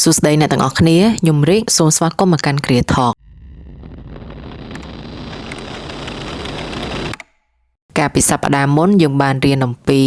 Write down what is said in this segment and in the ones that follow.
សួស្តីអ្នកទាំងអស់គ្នាខ្ញុំរីកសូមស្វាគមន៍មកកាន់ Creator Talk កាលពីសប្តាហ៍មុនយើងបានរៀនអំពី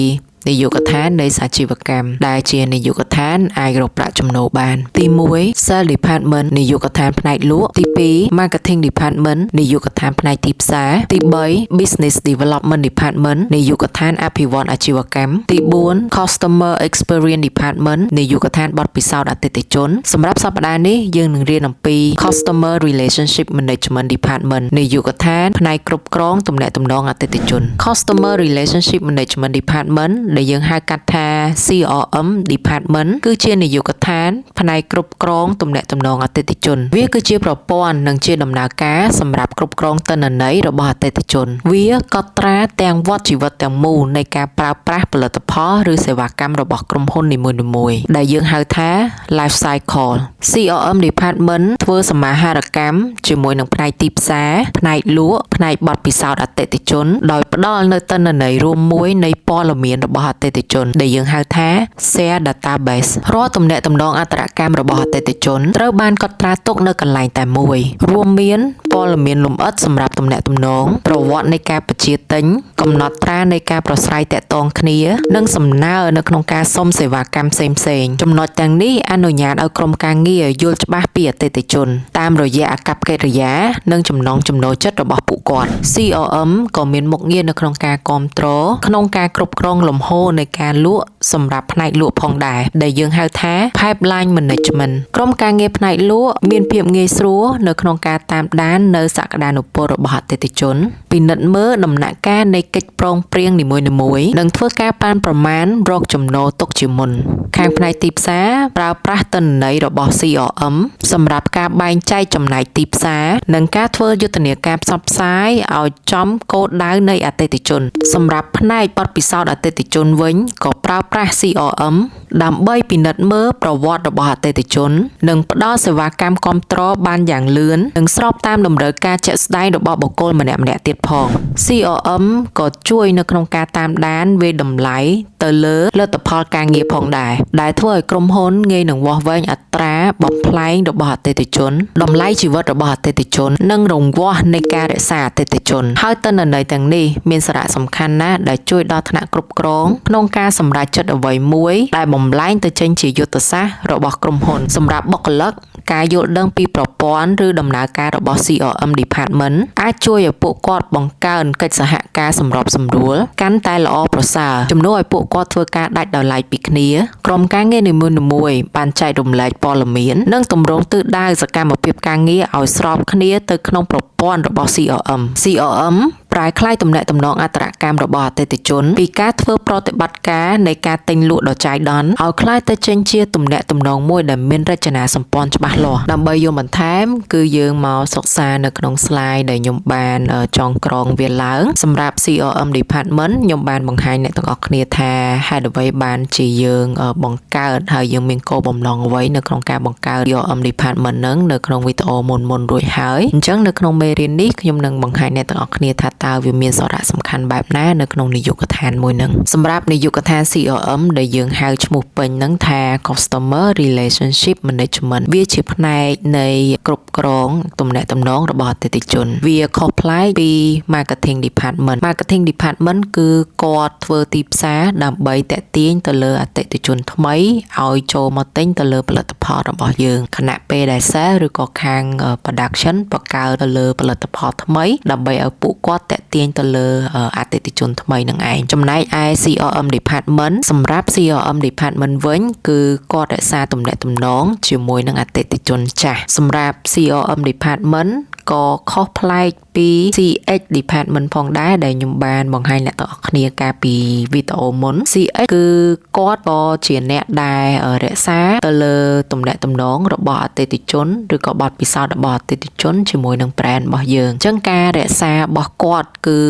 នាយកដ្ឋាននៃសាជីវកម្មដែលជានាយកដ្ឋានអាចរកប្រាក់ចំណូលបានទី1 Sales Department នាយកដ្ឋានផ្នែកលក់ទី2 Marketing Department នាយកដ្ឋានផ្នែកទីផ្សារទី3 Business Development Department នាយកដ្ឋានអភិវឌ្ឍអាជីវកម្មទី4 Customer Experience Department នាយកដ្ឋានបទពិសោធន៍អតិថិជនសម្រាប់សប្តាហ៍នេះយើងនឹងរៀនអំពី Customer Relationship Management Department នាយកដ្ឋានផ្នែកគ្រប់គ្រងទំនាក់ទំនងអតិថិជន Customer Relationship Management Department ដែលយើងហៅកាត់ថា CRM Department គឺជានាយកដ្ឋានផ្នែកគ្រប់គ្រងទំនាក់ទំនងអតិថិជនវាគឺជាប្រព័ន្ធនិងជាដំណើរការសម្រាប់គ្រប់គ្រងទិន្នន័យរបស់អតិថិជនវាកត់ត្រាទាំងវដ្តជីវិតទាំងមូលនៃការប្រើប្រាស់ផលិតផលឬសេវាកម្មរបស់ក្រុមហ៊ុននីមួយៗដែលយើងហៅថា Life Cycle CRM Department ធ្វើសមាហារកម្មជាមួយនឹងផ្នែកទីផ្សារផ្នែកលក់ផ្នែកបទពិសោធន៍អតិថិជនដោយផ្ដល់នូវទិន្នន័យរួមមួយនៃព័ត៌មានរបស់អតិថិជនដែលយើងហៅថា Share Database រាល់ទំនាក់ទំនងអន្តរកម្មរបស់អតិថិជនត្រូវបានកត់ត្រាទុកនៅកន្លែងតែមួយរួមមានព័ត៌មានលម្អិតសម្រាប់ទំនាក់ទំនងប្រវត្តិនៃការបញ្ជាទិញកំណត់ត្រានៃការប្រស្រ័យទាក់ទងគ្នានិងសំណើនៅក្នុងការសុំសេវាកម្មផ្សេងៗចំណុចទាំងនេះអនុញ្ញាតឲ្យក្រុមការងារយល់ច្បាស់ពីអតិថិជនតាមរយៈអាកប្បកិរិយានិងចំណង់ចំណូលចិត្តរបស់ពួកគាត់ CRM ក៏មានមុខងារនៅក្នុងការគាំទ្រក្នុងការគ្រប់គ្រងលំហូរនៃការលក់សម្រាប់ផ្នែកលក់ផងដែរដែលយើងហៅថា Pipeline Management ក្រុមការងារផ្នែកលក់មានភាពងាយស្រួលនៅក្នុងការតាមដាននៅសក្តានុពលរបស់អតិថិជនពិនិត្យមើលដំណាក់កាលនៃកិច្ចព្រមព្រៀងនីមួយៗនិងធ្វើការប៉ាន់ប្រមាណរកចំណូលទុកជាមុនខាងផ្នែកទីផ្សារប្រើប្រាស់ទិន្នន័យរបស់ CRM សម្រាប់ការបែងចែកចំណែកទីផ្សារនិងការធ្វើយុទ្ធនាការផ្សព្វផ្សាយឲ្យចំគោលដៅនៃអតិថិជនសម្រាប់ផ្នែកបទពិសោធន៍អតិថិជនវិញក៏ប្រើប្រាស់ CRM ដើម្បីពិនិត្យមើលប្រវត្តិរបស់អតិថិជននិងផ្ដល់សេវាកម្មគាំទ្របានយ៉ាងលឿននិងស្របតាមតម្រូវការជាក់ស្ដែងរបស់បុគ្គលម្នាក់ៗទៀតផង CRM ក៏ជួយនៅក្នុងការតាមដានវាយតម្លៃទៅលើលទ្ធផលការងារផងដែរដែលធ្វើឲ្យក្រុមហ៊ុនងាយនឹងវាស់វែងអត្រាបំប្លែងរបស់អតិថិជនតម្លៃជីវិតរបស់អតិថិជននិងរង្វាស់នៃការរក្សាអតិថិជនហើយទិន្នន័យទាំងនេះមានសារៈសំខាន់ណាស់ដែលជួយដល់ថ្នាក់គ្រប់គ្រងក្នុងការសម្រេចចិត្តអ្វីមួយដែលបំលែងទៅចេញជាយុទ្ធសាស្ត្ររបស់ក្រុមហ៊ុនសម្រាប់បុគ្គលិកការយល់ដឹងពីប្រព័ន្ធឬដំណើរការរបស់ CRM Department អាចជួយឲ្យពួកគាត់បង្កើនកិច្ចសហការសម្របសម្រួលកាន់តែល្អប្រសើរជំនួសឲ្យពួកគាត់ធ្វើការដាច់ដោយឡែកពីគ្នាក្រុមការងារនីមួយៗបានចែករំលែកព័ត៌មាននិងទម្រង់ទិសដៅសកម្មភាពការងារឲ្យស្របគ្នាទៅក្នុងប្រព័ន្ធរបស់ CRM ប្រែក្លាយទំនាក់ទំនងអន្តរកម្មរបស់អតិថិជនពីការធ្វើប្រតិបត្តិការនៃការទិញលក់ដ៏ចៃដន្យឲ្យក្លាយទៅចេញជាទំនាក់ទំនងមួយដែលមានរចនាសម្ព័ន្ធច្បាស់លាស់ដើម្បីយល់បន្ថែមគឺយើងមកសិក្សានៅក្នុង slide ដែលខ្ញុំបានចងក្រងវាឡើងសម្រាប់ CRM Department ខ្ញុំបានបង្ហាញអ្នកទាំងអស់គ្នាថាហេតុអ្វីបានជាយើងបង្កើតហើយយើងមានគោលបំណងអ្វីនៅក្នុងការបង្កើត CRM Department នឹងនៅក្នុងវីដេអូមុនរួចហើយអញ្ចឹងនៅក្នុងមេរៀននេះខ្ញុំនឹងបង្ហាញអ្នកទាំងអស់គ្នាថាតើវាមានសារៈសំខាន់បែបណានៅក្នុងនាយកដ្ឋានមួយនឹងសម្រាប់នាយកដ្ឋាន CRM ដែលយើងហៅឈ្មោះពេញហ្នឹងថា Customer Relationship Management វាជាផ្នែកនៃគ្រប់គ្រងទំនាក់ទំនងរបស់អតិថិជនវាខុសប្លែកពី Marketing Department គឺគាត់ធ្វើទីផ្សារដើម្បីតាក់ទាញទៅលើអតិថិជនថ្មីឲ្យចូលមកទិញទៅលើផលិតផលរបស់យើងខណៈពេលដែល Sales ឬក៏ខាង Production បង្កើតទៅលើផលិតផលថ្មីដើម្បីឲ្យពួកគាត់តាក់ទាញទៅលើអតិថិជនថ្មីនឹងឯងចំណែកឯ CRM Department សម្រាប់ CRM Department វិញគឺគាត់រក្សាទំនាក់ទំនងជាមួយនឹងអតិថិជនចាស់សម្រាប់ CRM Department ក៏ខុសប្លែកពី CX Department ផងដែរដែលខ្ញុំបានបង្ហាញអ្នកទាំងអស់គ្នាកាលពីវីដេអូមុន CX គឺគាត់ក៏ជាអ្នកដែលរក្សាទៅលើទំនាក់ទំនងរបស់អតិថិជនឬក៏បទពិសោធន៍របស់អតិថិជនជាមួយនឹង brand របស់យើងអញ្ចឹងការរក្សារបស់គាត់គឺ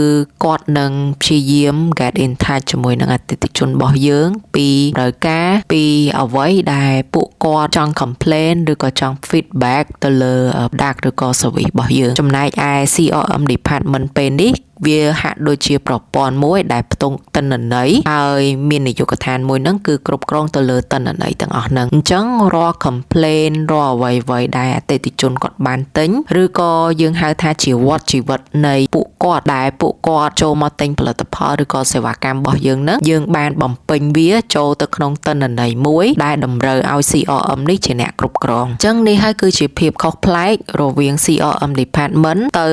គាត់នឹងព្យាយាម get in touch ជាមួយនឹងអតិថិជនរបស់យើងពីត្រូវការពីអ្វីដែលពួកគាត់ចង់ complain ឬក៏ចង់ feedback ទៅលើ product ឬក៏ service របស់យើងចំណែកឯ CRM Department ពេលនេះ វាហាក់ដូចជាប្រព័ន្ធមួយដែលផ្ទុកទិន្នន័យហើយមាននាយកដ្ឋានមួយហ្នឹងគឺគ្រប់គ្រងទៅលើទិន្នន័យទាំងអស់ហ្នឹងអញ្ចឹងរាល់ complaint រាល់អ្វីៗដែលអតិថិជនគាត់បានទិញឬក៏យើងហៅថាជាវត្តជីវិតនៃពួកគាត់ដែលពួកគាត់ចូលមកទិញផលិតផលឬក៏សេវាកម្មរបស់យើងហ្នឹងយើងបានបំពេញវាចូលទៅក្នុងទិន្នន័យមួយដែលតម្រូវឲ្យ CRM នេះជាអ្នកគ្រប់គ្រងអញ្ចឹងនេះហើយគឺជាភាពខុសប្លែករវាង CRM department ទៅ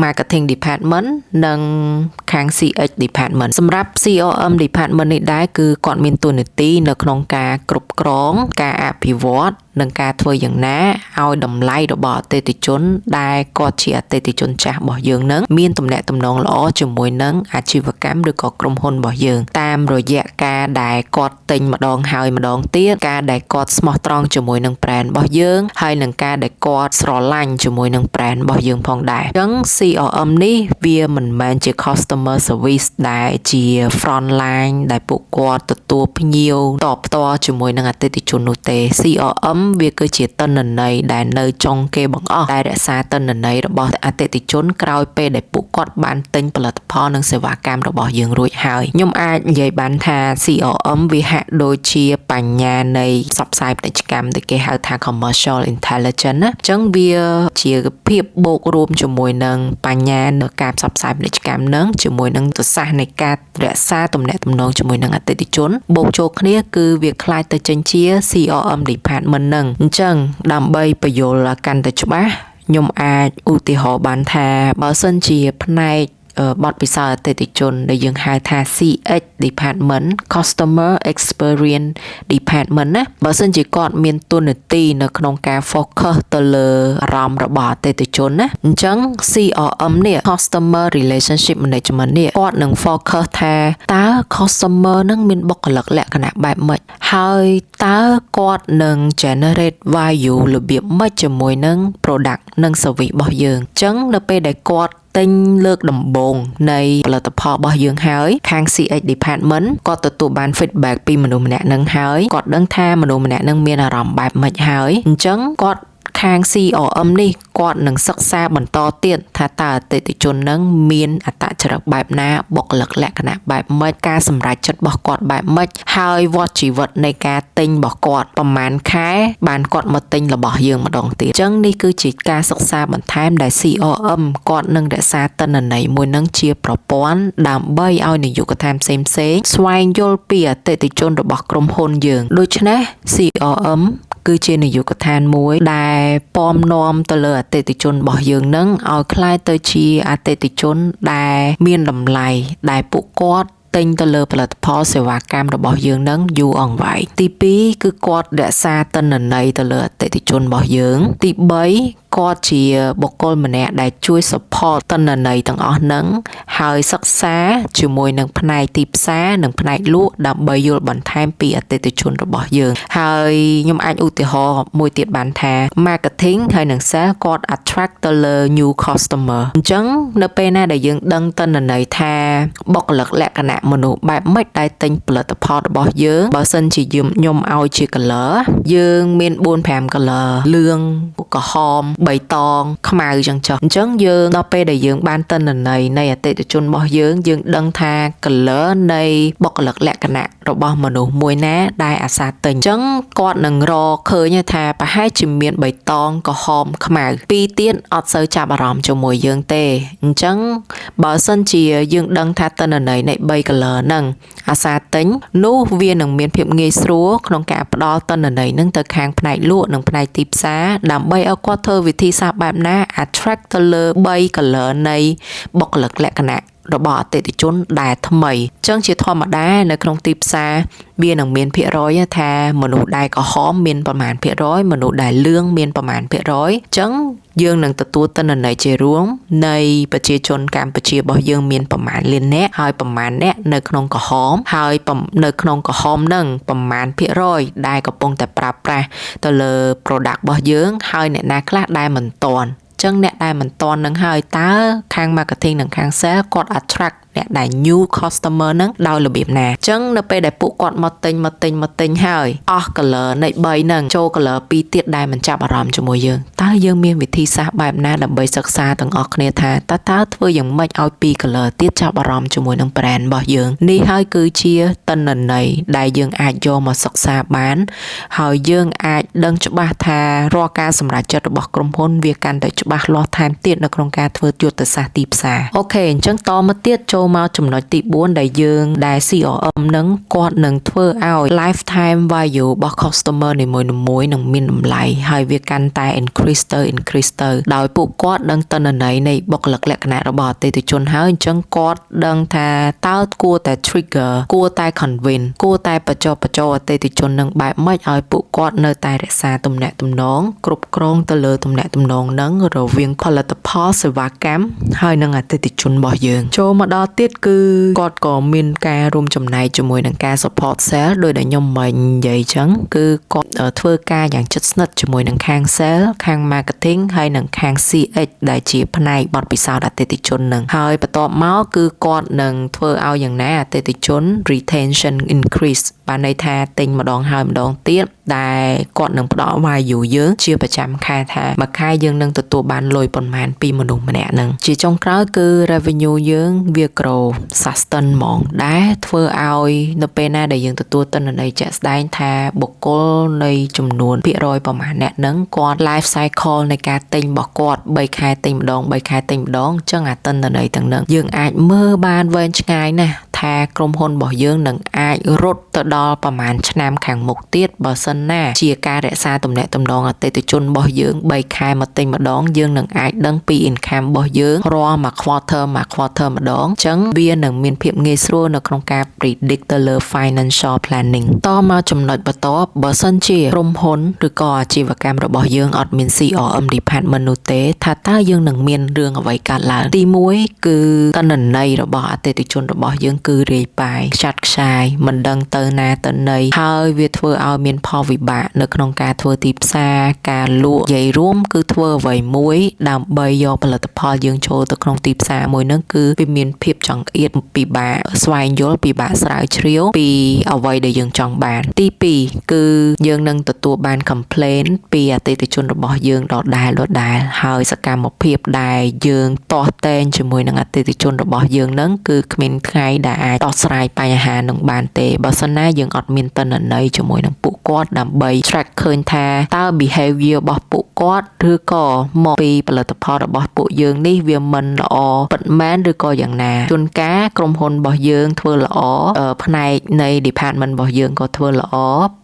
marketing department និងខាង CX department សម្រាប់ CRM department នេះដែរគឺគាត់មានតួនាទីនៅក្នុងការគ្រប់គ្រងការអភិវឌ្ឍនិងការធ្វើយ៉ាងណាឲ្យតម្លៃរបស់អតិថិជនដែលគាត់ជាអតិថិជនចាស់របស់យើងនឹងមានទំនាក់ទំនងល្អជាមួយនឹងអាជីវកម្មឬក៏ក្រុមហ៊ុនរបស់យើងតាមរយៈការដែលគាត់ទិញម្ដងហើយម្ដងទៀតការដែលគាត់ស្មោះត្រង់ជាមួយនឹង brand របស់យើងហើយនឹងការដែលគាត់ស្រឡាញ់ជាមួយនឹង brand របស់យើងផងដែរអញ្ចឹង CRM នេះវាមិនមែនជា customer service ដែលជា front line ដែលពួកគាត់ទទួលភ្ញៀវតបផ្ទាល់ជាមួយនឹងអតិថិជននោះទេ CRM វាគឺជាទិន្នន័យដែលនៅចុងគេបង្អស់ដែលរក្សាទិន្នន័យរបស់អតិថិជនក្រោយពេលដែលពួកគាត់បានទិញផលិតផលនិងសេវាកម្មរបស់យើងរួចហើយខ្ញុំអាចនិយាយបានថា CRM វាហាក់ដូចជាបញ្ញានៃផ្សព្វផ្សាយពាណិជ្ជកម្មដែលគេហៅថា commercial intelligence ណាអញ្ចឹងវាជាភាពបូករួមជាមួយនឹងបញ្ញានៅការផ្សព្វផ្សាយពាណិជ្ជកម្មនឹងជាមួយនឹងទស្សនៈនៃការរក្សាទំនាក់ទំនងជាមួយនឹងអតិថិជនបូកចូលគ្នាគឺវាคล้ายទៅចេញជា CRM department នឹងអញ្ចឹងដើម្បីបញ្យល់កាន់តែច្បាស់ខ្ញុំអាចឧទាហរណ៍បានថាបើសិនជាផ្នែកបទពិសោធន៍អតិថិជនដែលយើងហៅថា CX department Customer Experience Department ណាបើសិនជាគាត់មានតួនាទីនៅក្នុងការ focus ទៅលើអារម្មណ៍របស់អតិថិជនណាអញ្ចឹង CRM នេះ Customer Relationship Management នេះគាត់នឹង focus ថាតើ customer នឹងមានបុគ្គលិកលក្ខណៈបែបម៉េចហើយតើគាត់នឹង generate value របៀបម៉េចជាមួយនឹង product និង service របស់យើងអញ្ចឹងនៅពេលដែលគាត់ទិញលើកដំបូងនៃផលិតផលរបស់យើងហើយខាង CX department គាត់ទទួលបាន feedback ពីមនុស្សម្នាក់នឹងហើយគាត់ដឹងថាមនុស្សម្នាក់នឹងមានអារម្មណ៍បែបម៉េចហើយអញ្ចឹងគាត់ខាង CRM នេះគាត់នឹងសិក្សាបន្តទៀតថាតើអតិថិជននឹងមានអត្តចរិតបែបណាបុគ្គលិកលក្ខណៈបែបម៉េចការសម្រេចចិត្តរបស់គាត់បែបម៉េចហើយវដ្តជីវិតនៃការទិញរបស់គាត់ប្រហែលខែបានគាត់មកទិញរបស់យើងម្ដងទៀតអញ្ចឹងនេះគឺជាការសិក្សាបន្ថែមដែល CRM គាត់នឹងរក្សាទិន្នន័យមួយនឹងជាប្រព័ន្ធដើម្បីឲ្យនាយកដ្ឋានផ្សេងៗស្វែងយល់ពីអតិថិជនរបស់ក្រុមហ៊ុនយើងដូច្នេះ CRMគឺជានាយកដ្ឋានមួយដែលពំនាំទៅលើអតិថិជនរបស់យើងនឹងឲ្យคล้ายទៅជាអតិថិជនដែលមានតម្លៃដែលពួកគាត់ទិញទៅលើផលិតផលសេវាកម្មរបស់យើងនឹងយូរអង្វែងទី2គឺគាត់រក្សាទិន្នន័យទៅលើអតិថិជនរបស់យើងទី3គាត់ជាបុគ្គលម្នាក់ដែលជួយ support ទិន្នន័យទាំងអស់ហ្នឹងហើយសិក្សាជាមួយនឹងផ្នែកទីផ្សារនិងផ្នែកលក់ដើម្បីយល់បន្ថែមពីអតិថិជនរបស់យើងហើយខ្ញុំអាចឧទាហរណ៍មួយទៀតបានថា marketing ហើយនិង sales គាត់ attract ទៅលើ new customer អញ្ចឹងនៅពេលណាដែលយើងដឹងទិន្នន័យថាបុគ្គលិកលក្ខណៈមនុស្សបែបម៉េចដែលទិញផលិតផលរបស់យើងបើសិនជាខ្ញុំឲ្យជា color យើងមាន 4-5 color លឿងក្រហមបៃតងខ្មៅចឹងចុះអញ្ចឹងយើងដល់ពេលដែលយើងបានទិន្នន័យនៃអតិថិជនរបស់យើងដឹងថា color នៃបុគ្គលិកលក្ខណៈរបស់មនុស្សមួយណាដែលអាសាទិញអញ្ចឹងគាត់នឹងរកឃើញថាប្រហែលជាមានបៃតងក្រហមខ្មៅពីរទៀតអត់សូវចាប់អារម្មណ៍ជាមួយយើងទេអញ្ចឹងបើសិនជាយើងដឹងថាទិន្នន័យនៃ3 color ហ្នឹងអាសាទិញនោះវានឹងមានភាពងាយស្រួលក្នុងការផ្ដល់ទិន្នន័យហ្នឹងទៅខាងផ្នែកលក់និងផ្នែកទីផ្សារដើម្បីឲ្យគាត់ធ្វើវិធីសាស្ត្របែបណា attract ទៅលើ3 color នៃបុគ្គលិកលក្ខណៈរបស់អតិថិជនដែលថ្មីអញ្ចឹងជាធម្មតានៅក្នុងទីផ្សារវានឹងមានភាគរយថាមនុស្សដែលក្រហមមានប្រមាណភាគរយមនុស្សដែលលឿងមានប្រមាណភាគរយអញ្ចឹងយើងនឹងទទួលទិន្នន័យជារួមនៃប្រជាជនកម្ពុជារបស់យើងមានប្រមាណលានអ្នកហើយប្រមាណអ្នកនៅក្នុងក្រហមហើយនៅក្នុងក្រហមនឹងប្រមាណភាគរយដែលកំពុងតែប្រើប្រាស់ទៅលើ product របស់យើងហើយអ្នកណាខ្លះដែលមិនទាន់ចឹងអ្នកដែលមិនទាន់នឹងហើយតើខាង marketing និងខាង sales គាត់ attract អ្នកដែល new customer ហ្នឹងដោយរបៀបណាអញ្ចឹងនៅពេលដែលពួកគាត់មកទិញហើយអស់ color នៃ3ហ្នឹងចូល color 2ទៀតដែលមិនចាប់អារម្មណ៍ជាមួយយើងតើយើងមានវិធីសាស្ត្របែបណាដើម្បីសិក្សាទាំងអស់គ្នាថាតើធ្វើយ៉ាងម៉េចឲ្យ2 color ទៀតចាប់អារម្មណ៍ជាមួយនឹង brand របស់យើងនេះហើយគឺជាទិន្នន័យដែលយើងអាចយកមកសិក្សាបានហើយយើងអាចដឹងច្បាស់ថារាល់ការសម្រេចចិត្តរបស់ក្រុមហ៊ុនវាកាន់តែច្បាស់លាស់ថែមទៀតនៅក្នុងការធ្វើយុទ្ធសាស្ត្រទីផ្សារអូខេអញ្ចឹងតមកទៀតចូលមកចំណុចទី4ដែលយើងដែល CRM នឹងគាត់នឹងធ្វើឲ្យ lifetime value របស់ customer នីមួយៗនឹងមានតម្លៃហើយវាកាន់តែ increase ទៅដោយពួកគាត់ដឹងទិន្នន័យនៃបុគ្គលិកលក្ខណៈរបស់អតិថិជនហើយអញ្ចឹងគាត់ដឹងថាតើគួរតែ trigger គួរតែ convince គួរតែបញ្ចុះបញ្ចូលអតិថិជននឹងបែបម៉េចឲ្យពួកគាត់នៅតែរក្សាទំនាក់ទំនងគ្រប់គ្រងទៅលើទំនាក់ទំនងនឹងរវាងផលិតផលសេវាកម្មហើយនឹងអតិថិជនរបស់យើងចូលមកដល់ទៀតគឺគាត់ក៏មានការរួមចំណែកជាមួយនឹងការ support sale ដោយដែលខ្ញុំមិននិយាយអញ្ចឹងគឺគាត់ធ្វើការយ៉ាងជិតស្និទ្ធជាមួយនឹងខាង sale ខាង marketing ហើយនឹងខាង CX ដែលជាផ្នែកបទពិសោធន៍អតិថិជននឹងហើយបន្ទាប់មកគឺគាត់នឹងធ្វើឲ្យយ៉ាងណាអតិថិជន retention increase បានន័យថាទិញម្ដងហើយម្ដងទៀតដែលគាត់នឹងផ្ដល់ value យើងជាប្រចាំខែថាមួយខែយើងនឹងទទួលបានលុយប៉ុន្មានពីមនុស្សម្នាក់នឹងជាចុងក្រោយគឺ revenue យើងវា grow sustain ហ្មងដែលធ្វើឲ្យនៅពេលណាដែលយើងទទួលទិន្នន័យជាក់ស្ដែងថាបុគ្គលនៃចំនួនភាគរយប្រមាណអ្នកនឹងគាត់ life cycle នៃការទិញរបស់គាត់3ខែទិញម្ដងអញ្ចឹងអាទិន្នន័យទាំងនឹងយើងអាចមើលបានវែងឆ្ងាយណាស់ថាក្រុមហ៊ុនរបស់យើងនឹងអាចរត់ទៅដល់ប្រហែលឆ្នាំខាងមុខទៀតបើសិនណាជាការរក្សាទំនាក់ទំនងអតិថិជនរបស់យើង3ខែមកទិញម្ដងយើងនឹងអាចដឹងពី income របស់យើងរាល់មួយ quarter ម្ដងអញ្ចឹងវានឹងមានភាពងាយស្រួលនៅក្នុងការ predict ទៅលើ financial planning តមកចំណុចបន្ទាប់បើសិនជាក្រុមហ៊ុនឬក៏អាជីវកម្មរបស់យើងអត់មាន CRM department នោះទេថាតើយើងនឹងមានរឿងអ្វីកើតឡើងទី1គឺទិន្នន័យរបស់អតិថិជនរបស់យើងគឺរាយប៉ាយខ្ចាត់ខ្ចាយមិនដឹងទៅណាទៅណីហើយវាធ្វើឲ្យមានផលវិបាកនៅក្នុងការធ្វើទីផ្សារការលក់និយាយរួមគឺធ្វើអ្វីមួយដើម្បីយកផលិតផលយើងចូលទៅក្នុងទីផ្សារមួយហ្នឹងគឺវាមានភាពចង្អៀតពិបាកស្វែងយល់ពិបាកស្រាវជ្រាវពីអ្វីដែលយើងចង់បានទី2គឺយើងនឹងទទួលបាន complaint ពីអតិថិជនរបស់យើងដដែលហើយសកម្មភាពដែលយើងទាស់ទែងជាមួយនឹងអតិថិជនរបស់យើងហ្នឹងគឺគ្មានថ្ងៃដែលអាចដោះស្រាយបញ្ហានឹងបានទេបើសិនណាយើងអត់មានទិន្នន័យជាមួយនឹងពួកគាត់ដើម្បី track ឃើញថាតើ behavior របស់ពួកគាត់ឬក៏មកពីផលិតផលរបស់ពួកយើងនេះវាមិនល្អពិតមែនឬក៏យ៉ាងណាជួនកាលក្រុមហ៊ុនរបស់យើងធ្វើល្អផ្នែកនៃ department របស់យើងក៏ធ្វើល្អ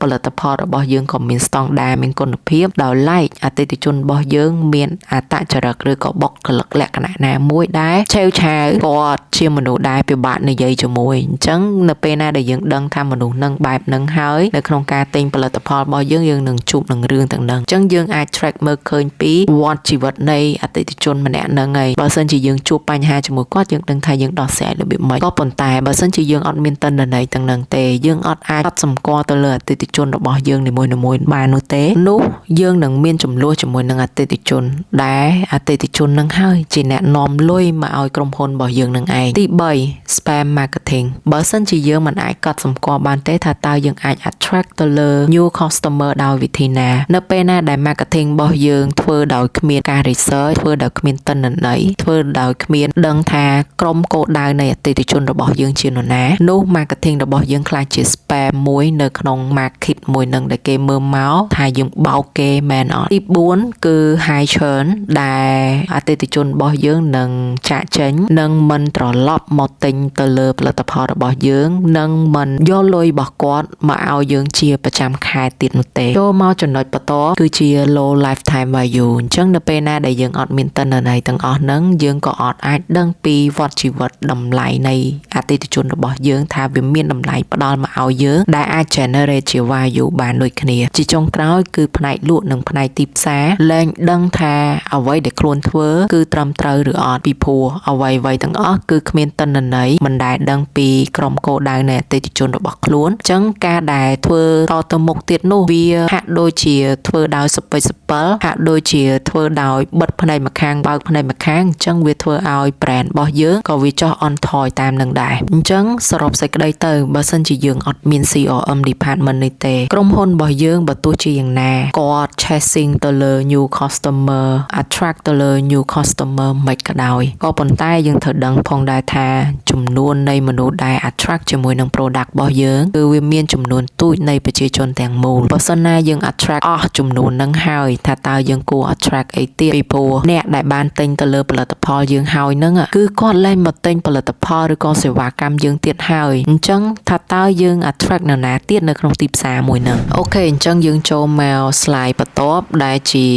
ផលិតផលរបស់យើងក៏មានស្តង់ដារមានគុណភាពដោយឡែកអតិថិជនរបស់យើងមានអត្តចរិតឬក៏បុគ្គលិកលក្ខណៈណាមួយដែលឆេវឆាវគាត់ជាមនុស្សដែលពិបាកនិយាយជាមួយអញ្ចឹងនៅពេលណាដែលយើងដឹងថាមនុស្សនឹងបែបនឹងហើយនៅក្នុងការទិញផលិតផលរបស់យើងនឹងជួបនឹងរឿងទាំងហ្នឹងអញ្ចឹងយើងអាច track មើលឃើញពីវដ្តជីវិតនៃអតិថិជនម្នាក់ហ្នឹងហើយបើសិនជាយើងជួបបញ្ហាជាមួយគាត់យើងដឹងថាយើងដោះស្រាយរបៀបម៉េចក៏ប៉ុន្តែបើសិនជាយើងអត់មានទិន្នន័យទាំងហ្នឹងទេយើងអត់អាចកត់សម្គាល់ទៅលើអតិថិជនរបស់យើងនីមួយៗបាននោះទេនោះយើងនឹងមានចំនួនជាមួយនឹងអតិថិជនដែលអតិថិជននឹងហើយជាអ្នកនាំលុយមកឲ្យក្រុមហ៊ុនរបស់យើងនឹងឯងទី3 spam marketing បើសិនជាយើងមិនអាចកត់សម្គាល់បានទេថាតើយើងអាច attract ទៅលើ new customer ដោយវិធីណានៅពេលណាដែល marketing របស់យើងធ្វើដោយគ្មានការ research ធ្វើដោយគ្មានទិន្នន័យធ្វើដោយគ្មានដឹងថាក្រុមគោលដៅនៃអតិថិជនរបស់យើងជានរណានោះ marketing របស់យើងខ្លះជា spam មួយនៅក្នុង market មួយនឹងដែលគេមើលមកថាយើងបោកគេមែនអត់ទី4គឺ high churn ដែលអតិថិជនរបស់យើងនឹងចាក់ចេញនឹងមិនត្រឡប់មកទិញទៅលើផលិតផលរបស់យើងនឹងមិនយកលុយរបស់គាត់មកឲ្យយើងជាប្រចាំខែទៀតនោះទេចូលមកចំណុចបន្តគឺជា low lifetime value អញ្ចឹងនៅពេលណាដែលយើងអត់មានទិន្នន័យទាំងអស់ហ្នឹងយើងក៏អត់អាចដឹងពីវដ្តជីវិតតម្លៃនៃអតិថិជនរបស់យើងថាវាមានតម្លៃផ្ដល់មកឲ្យយើងដែលអាច generate ជា value បានដូចគ្នាជាចុងក្រោយគឺផ្នែកលក់និងផ្នែកទីផ្សារលែងដឹងថាអ្វីដែលខ្លួនធ្វើគឺត្រឹមត្រូវឬអត់ពីព្រោះអ្វីទាំងអស់គឺគ្មានទិន្នន័យមិនដែល ដឹងពីក្រុមគោលដៅនៃអតិថិជនរបស់ខ្លួនអញ្ចឹងការដែលធ្វើតទៅមុខទៀតនោះវាហាក់ដូចជាធ្វើដោយសពេចសពិលហាក់ដូចជាធ្វើដោយបិទភ្នែកម្ខាងបើកភ្នែកម្ខាងអញ្ចឹងវាធ្វើឲ្យ brand របស់យើងក៏វាចុះអន់ថយតាមនឹងដែរអញ្ចឹងសរុបសេចក្តីទៅបើសិនជាយើងអត់មាន CRM department នេះទេក្រុមហ៊ុនរបស់យើងបើទោះជាយ៉ាងណាគាត់ chasing ទៅលើ new customer attract ទៅលើ new customer មិនក៏ដោយក៏ប៉ុន្តែយើងត្រូវដឹងផងដែរថាចំនួននៃមនុស្សដែល attract ជាមួយនឹង product របស់យើងគឺវាមានចំនួនទូចនៃប្រជាជនទាំងមូលបើសិនណាយើង attract អស់ចំនួនហ្នឹងហើយថាតើយើងគួរ attract អីទៀតពីព្រោះអ្នកដែលបានទិញទៅលើផលិតផលយើងហើយហ្នឹងគឺគាត់លែងមកទិញផលិតផលឬក៏សេវាកម្មយើងទៀតហើយអញ្ចឹងថាតើយើង attract នរណាទៀតនៅក្នុងទីផ្សារមួយហ្នឹងអូខេអញ្ចឹងយើងចូលមក slide បន្ទាប់ដែលជា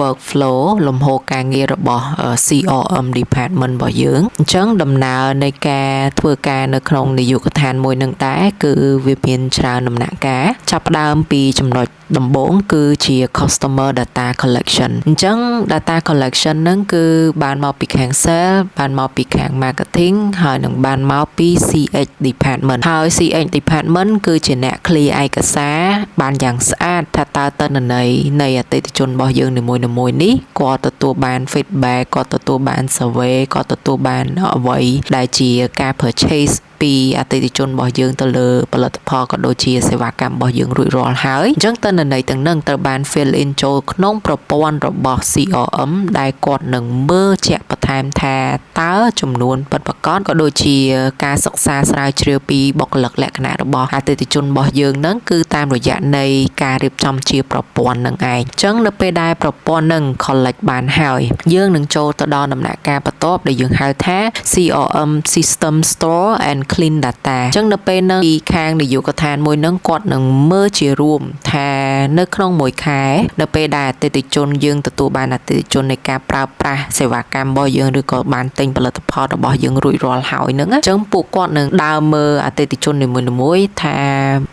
workflow លំហូរការងាររបស់ CRM department របស់យើងអញ្ចឹងដំណើរនៃការធ្វើការនៅក្នុងនាយកដ្ឋានមួយនឹងដែរគឺវាមានច្រើនដំណាក់កាលចាប់ផ្ដើមពីចំណុចដំបូងគឺជា customer data collection អញ្ចឹង data collection ហ្នឹងគឺបានមកពីខាង sales បានមកពីខាង marketing ហើយនឹងបានមកពី CX department ហើយ CX department គឺជាអ្នក clear ឯកសារបានយ៉ាងស្អាតថាតើទិន្នន័យនៃអតិថិជនរបស់យើងនីមួយៗនេះគាត់ទទួលបាន feedback គាត់ទទួលបាន survey គាត់ទទួលបានអ្វីដែលជាការ purchase ពីអតិថិជនរបស់យើងទៅលើផលិតផលក៏ដូចជាសេវាកម្មរបស់យើងរួចរាល់ហើយអញ្ចឹងទិន្នន័យទាំងហ្នឹងត្រូវបាន fill in ចូលក្នុងប្រព័ន្ធរបស់ CRM ដែលគាត់នឹងមើលជាក់បន្ថែមថាតើចំនួនពិតប្រាកដក៏ដូចជាការសិក្សាស្រាវជ្រាវពីបុគ្គលិកលក្ខណៈរបស់អតិថិជនរបស់យើងហ្នឹងគឺតាមរយៈនៃការរៀបចំជាប្រព័ន្ធហ្នឹងឯងអញ្ចឹងនៅពេលដែលប្រព័ន្ធហ្នឹង collect បានហើយយើងនឹងចូលទៅដល់ដំណាក់កាលបន្ទាប់ដែលយើងហៅថា CRM system store and clean data អញ្ចឹងនៅពេលហ្នឹងពីខាងនាយកដ្ឋានមួយហ្នឹងគាត់នឹងមើលជារួមថានៅក្នុងមួយខែនៅពេលដែលអតិថិជនយើងទទួលបានអតិថិជននៃការប្រើប្រាស់សេវាកម្មរបស់យើងឬក៏បានទិញផលិតផលរបស់យើងរួចរាល់ហើយហ្នឹងអញ្ចឹងពួកគាត់នឹងដើរមើលអតិថិជននីមួយៗថា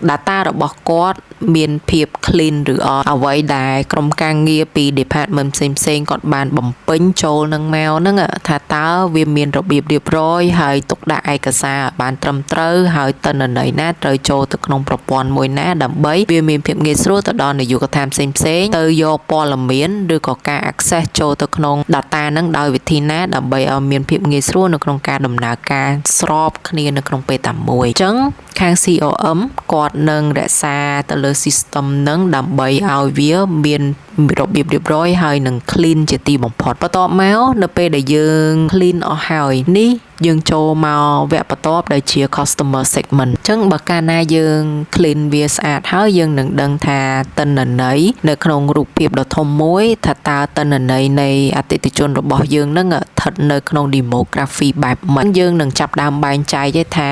data របស់គាត់មានភាព clean ឬអ្វីដែលក្រុមការងារពី department ផ្សេងៗគាត់បានបំពេញចូលនឹងមកហ្នឹងថាតើវាមានរបៀបរៀបរយហើយទុកដាក់ឯកសារបានត្រឹមត្រូវហើយទិន្នន័យណាត្រូវចូលទៅក្នុងប្រព័ន្ធមួយណាដើម្បីវាមានភាពងាយស្រួលទៅដល់នាយកដ្ឋានផ្សេងៗទៅយកព័ត៌មានឬក៏ការ access ចូលទៅក្នុង data ហ្នឹងដោយវិធីណាដើម្បីឲ្យមានភាពងាយស្រួលនៅក្នុងការដំណើរការស្របគ្នានៅក្នុងពេលតែមួយអញ្ចឹងខាង CRM គាត់នឹងរក្សាទៅលើ system ហ្នឹងដើម្បីឲ្យវាមានរបៀបរៀបរយហើយនឹង clean ជាទីបំផុតបន្ទាប់មកនៅពេលដែលយើង clean អស់ហើយនេះយើងចូលមកវគ្គបន្ទាប់ដែលជា customer segment អញ្ចឹងបើកាលណាយើង clean វាស្អាតហើយយើងនឹងដឹងថាទិន្នន័យនៅក្នុងរូបភាពដ៏ធំមួយថាតើទិន្នន័យនៃអតិថិជនរបស់យើងនឹងស្ថិតនៅក្នុង demography បែបម៉េចយើងនឹងចាប់ដើមបែងចែកទេថា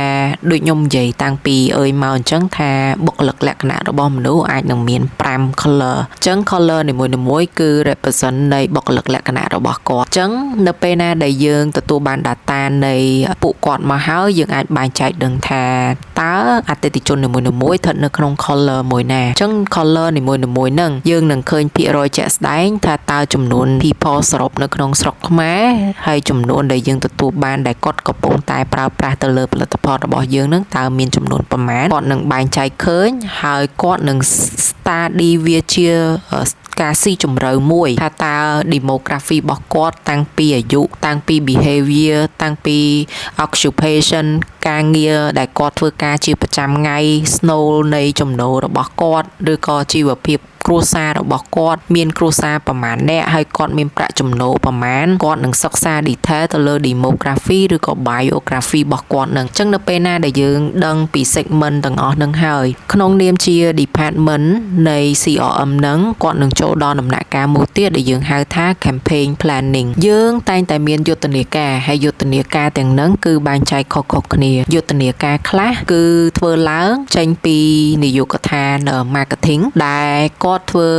ដូចខ្ញុំនិយាយតាំងពីមកអញ្ចឹងថាបុគ្គលិកលក្ខណៈរបស់មនុស្សអាចនឹងមាន5 color អញ្ចឹង color នីមួយៗគឺ represent នៃបុគ្គលិកលក្ខណៈរបស់គាត់អញ្ចឹងនៅពេលណាដែលយើងទទួលបាន data នៃពួកគាត់មកហើយយើងអាចបែងចែកដឹងថាតើអតិថិជននីមួយៗស្ថិតនៅក្នុង color មួយណាអញ្ចឹង color នីមួយៗហ្នឹងយើងនឹងឃើញភាគរយជាក់ស្ដែងថាតើចំនួន people សរុបនៅក្នុងស្រុកខ្មែរហើយចំនួនដែលយើងទទួលបានដែលគាត់កំពុងតែប្រើប្រាស់ទៅលើផលិតផលរបស់យើងហ្នឹងតើមានចំនួនប៉ុន្មានគាត់នឹងបែងចែកឃើញហើយគាត់នឹង study វាជាការស៊ីជម្រៅមួយថាតើ demography របស់គាត់តាំងពីអាយុតាំងពី behavior តាំងពី occupation ការងារដែលគាត់ធ្វើការជាប្រចាំថ្ងៃ ស្នូលនៃចំណូលរបស់គាត់ឬក៏ជីវភាពគ្រួសាររបស់គាត់មានគ្រួសារប្រមាណអ្នកហើយគាត់មានប្រាក់ចំណូលប្រមាណគាត់នឹងសិក្សា detail ទៅលើ demography ឬក៏ biography របស់គាត់នឹងអញ្ចឹងនៅពេលណាដែលយើងដឹងពី segment ទាំងអស់នឹងហើយក្នុងនាមជា department នៃ CRM នឹងគាត់នឹងចូលដល់ដំណាក់កាលមួយទៀតដែលយើងហៅថា campaign planning យើងតែងតែមានយុទ្ធនាការហើយយុទ្ធនាការទាំងហ្នឹងគឺបែងចែកខុសៗគ្នាយុទ្ធនាការខ្លះគឺធ្វើឡើងចេញពីនាយកដ្ឋាន marketing ដែលគាត់ គាត់ធ្វើ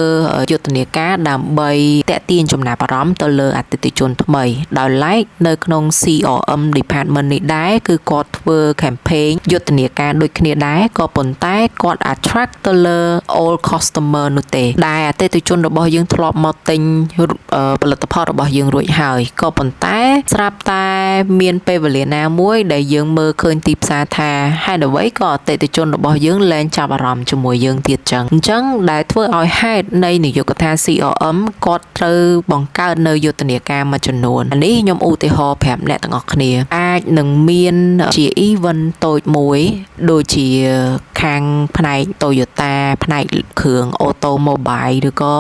យុទ្ធនាការដើម្បីតាក់ទាញចំណាប់អារម្មណ៍ទៅលើអតិថិជនថ្មីដោយឡែកនៅក្នុង CRM department នេះដែរគឺគាត់ធ្វើ campaign យុទ្ធនាការដូចគ្នាដែរក៏ប៉ុន្តែគាត់ attract ទៅលើ old customer នោះទេដែលអតិថិជនរបស់យើងធ្លាប់មកទិញផលិតផលរបស់យើងរួចហើយក៏ប៉ុន្តែស្រាប់តែមានពេលវេលាណាមួយដែលយើងមើលឃើញទីផ្សារថាហេតុអ្វីក៏អតិថិជនរបស់យើងលែងចាប់អារម្មណ៍ជាមួយយើងទៀតចឹងអញ្ចឹងដែលធ្វើឲ្យហេតុនៃនាយកដ្ឋាន CRM គាត់ត្រូវបង្កើតនៅយុទ្ធនាការមួយចំនួននេះខ្ញុំឧទាហរណ៍ប្រាប់អ្នកទាំងអស់គ្នាអាចនឹងមានជា event តូចមួយដូចជាខាងផ្នែក Toyota ផ្នែកគ្រឿង automobile ឬក៏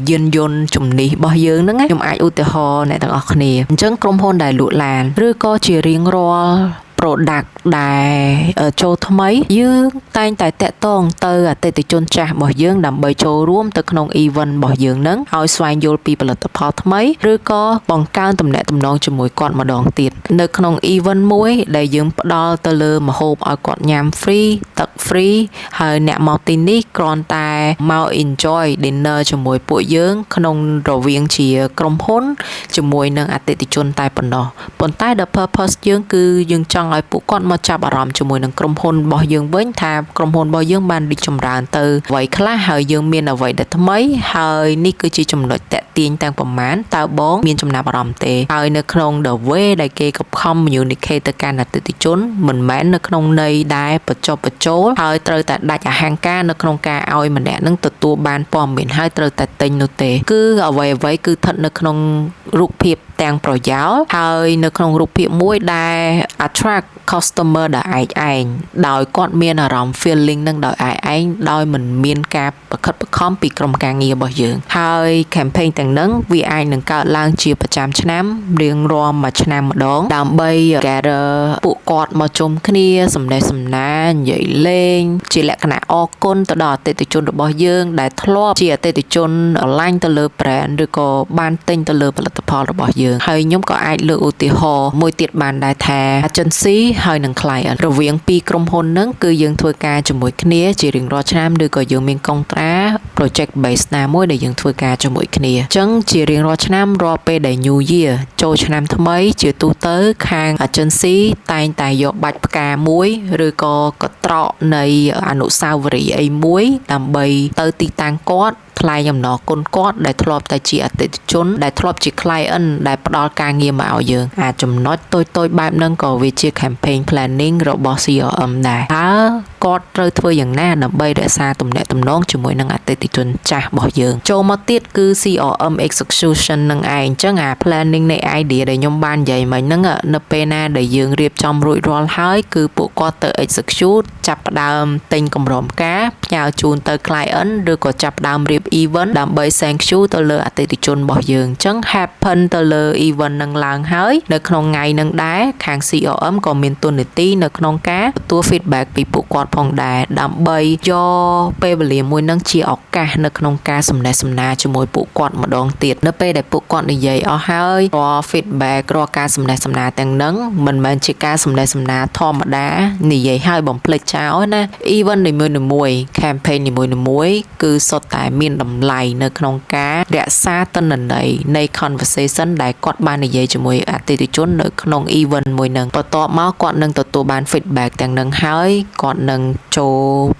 យានយន្តជំនិះរបស់យើងហ្នឹងខ្ញុំអាចឧទាហរណ៍អ្នកទាំងអស់គ្នាអញ្ចឹងក្រុមហ៊ុនដែលលក់ឡានឬក៏ជារៀងរាល់product ដែលចូលថ្មីយើងតែងតែតាក់ទងទៅអតិថិជនចាស់របស់យើងដើម្បីចូលរួមទៅក្នុង event របស់យើងនឹងឲ្យស្វែងយល់ពីផលិតផលថ្មីឬក៏បង្កើនទំនាក់ទំនងជាមួយគាត់ម្ដងទៀតនៅក្នុង event មួយដែលយើងផ្ដល់ទៅលើម្ហូបឲ្យគាត់ញ៉ាំ free ទឹក free ហើយអ្នកមកទីនេះគ្រាន់តែមក enjoy dinner ជាមួយពួកយើងក្នុងរវាងជាក្រុមហ៊ុនជាមួយនឹងអតិថិជនតែប៉ុណ្ណោះប៉ុន្តែ the purpose យើងគឺយើងចង់ឲ្យពួកគាត់មកចាប់អារម្មណ៍ជាមួយនឹងក្រុមហ៊ុនរបស់យើងវិញថាក្រុមហ៊ុនរបស់យើងបានរីកចម្រើនទៅអ្វីខ្លះហើយយើងមានអ្វីដែលថ្មីហើយនេះគឺជាចំណុចតាក់ទាញទាំងប្រមាណតើបងមានចំណាប់អារម្មណ៍ទេហើយនៅក្នុង the way ដែលគេក៏ communicate ទៅកាន់អតិថិជនមិនមែននៅក្នុងន័យដែលបញ្ចុះបញ្ចូលហើយត្រូវតែដាច់អហង្ការនៅក្នុងការឲ្យម្នាក់នឹងទទួលបានព័ត៌មានហើយត្រូវតែទិញនោះទេគឺអ្វីៗគឺស្ថិតនៅក្នុងរូបភាពទាំងប្រយោលហើយនៅក្នុងរូបភាពមួយដែល attract customer ដែលឯងដោយគាត់មានអារម្មណ៍ feeling នឹងដោយឯងដោយមិនមានការប្រខិតប្រខំពីក្រុមការងាររបស់យើងហើយ campaign ទាំងហ្នឹងវាអាចនឹងកើតឡើងជាប្រចាំឆ្នាំរៀងរាល់មួយឆ្នាំម្ដងដើម្បី gather ពួកគាត់មកជុំគ្នាសំណេះសំណាលនិយាយលេងជាលក្ខណៈអរគុណទៅដល់អតិថិជនរបស់យើងដែលធ្លាប់ជាអតិថិជនឆ្លាញ់ទៅលើ brand ឬក៏បានទិញទៅលើផលិតផលរបស់យើងហើយខ្ញុំក៏អាចលើកឧទាហរណ៍មួយទៀតបានដែរថា agency ហើយនឹង client រវាងពីរក្រុមហ៊ុនហ្នឹងគឺយើងធ្វើការជាមួយគ្នាជារៀងរាល់ឆ្នាំឬក៏យើងមានកុងត្រា project base ណាមួយដែលយើងធ្វើការជាមួយគ្នាអញ្ចឹងជារៀងរាល់ឆ្នាំរាល់ពេលដែល New Year ចូលឆ្នាំថ្មីជាទូទៅខាង agency តែងតែយកបាច់ផ្កាមួយឬក៏កត្រកនៃអនុស្សាវរីយ៍អីមួយដើម្បីទៅទីតាំងគាត់ថ្លែងអំណរគុណគាត់ដែលធ្លាប់តែជាអតិថិជនដែលធ្លាប់ជា client ដែលផ្ដល់ការងារមកឲ្យយើងអាចចំណុចតូចៗបែបហ្នឹងក៏វាជា campaign planning របស់ CRM ដែរតើគាត់ត្រូវធ្វើយ៉ាងណាដើម្បីរក្សាទំនាក់ទំនងជាមួយនឹងអតិថិជនចាស់របស់យើងចូលមកទៀតគឺ CRM execution នឹងឯងអញ្ចឹងអា planning នៃ idea ដែលខ្ញុំបាននិយាយមិញហ្នឹងនៅពេលណាដែលយើងរៀបចំរួចរាល់ហើយគឺពួកគាត់ទៅ execute ចាប់ផ្ដើមទិញកម្រងការផ្ញើជូនទៅ client ឬក៏ចាប់ផ្ដើមរៀប event ដើម្បី thank you ទៅលើអតិថិជនរបស់យើងអញ្ចឹង happen ទៅលើ event នឹងឡើងហើយនៅក្នុងថ្ងៃនឹងដែរខាង CRM ក៏មានតួនាទីនៅក្នុងការទទួល feedback ពីពួកគាត់ផងដែរដើម្បីយកពេលវេលាមួយនឹងជាឱកាសនៅក្នុងការសំណេះសំណាលជាមួយពួកគាត់ម្ដងទៀតនៅពេលដែលពួកគាត់និយាយអស់ហើយរាល់ feedback រាល់ការសំណេះសំណាលទាំងហ្នឹងមិនមែនជាការសំណេះសំណាលធម្មតានិយាយឲ្យបំភ្លេចចោលណា event នីមួយៗ campaign នីមួយៗគឺសុទ្ធតែមានតម្លៃនៅក្នុងការរក្សាទិន្នន័យនៃ conversation ដែលគាត់បាននិយាយជាមួយអតិថិជននៅក្នុង event មួយហ្នឹងបន្ទាប់មកគាត់នឹងទទួលបាន feedback ទាំងហ្នឹងហើយគាត់នឹង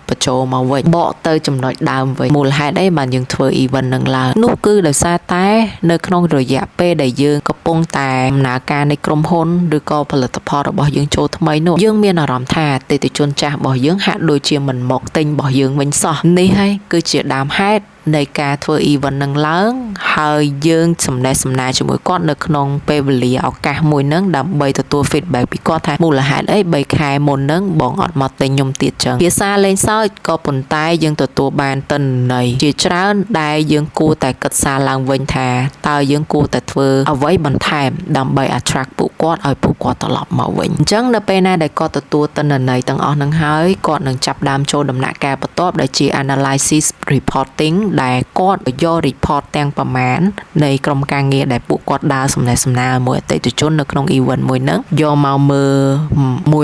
បញ្ចូលមកវិញបកទៅចំណុចដើមវិញមូលហេតុអីបានយើងធ្វើ event ហ្នឹងឡើងនោះគឺដោយសារតែនៅក្នុងរយៈពេលដែលយើងកំពុងតែដំណើរការនៃក្រុមហ៊ុនឬក៏ផលិតផលរបស់យើងចូលថ្មីនោះយើងមានអារម្មណ៍ថាអតិថិជនចាស់របស់យើងហាក់ដូចជាមិនមកទិញរបស់យើងវិញសោះនេះហើយគឺជាដើមហេតុនៃការធ្វើ event នឹងឡើងហើយយើងសំណេះសំណាលជាមួយគាត់នៅក្នុងពេលវេលាឱកាសមួយហ្នឹងដើម្បីទទួល feedback ពីគាត់ថាមូលហេតុអី3ខែមុនហ្នឹងបងអត់មកទិញខ្ញុំទៀតចឹងភាសាលេងសើចក៏ប៉ុន្តែយើងទទួលបានទិន្នន័យជាច្រើនដែលយើងគួរតែគិតសារឡើងវិញថាតើយើងគួរតែធ្វើអ្វីបន្ថែមដើម្បី attract ពួកគាត់ឲ្យពួកគាត់ត្រឡប់មកវិញអញ្ចឹងនៅពេលណាដែលគាត់ទទួលទិន្នន័យទាំងអស់ហ្នឹងហើយគាត់នឹងចាប់ផ្ដើមចូលដំណាក់កាលបន្ទាប់ដែលជា analysis reporting ដែលគាត់យក report ទាំងប្រមាណនៃក្រុមការងារដែលពួកគាត់ដើរសំណេះសំណាលមួយអតិថិជននៅក្នុង event មួយហ្នឹងយកមកមើ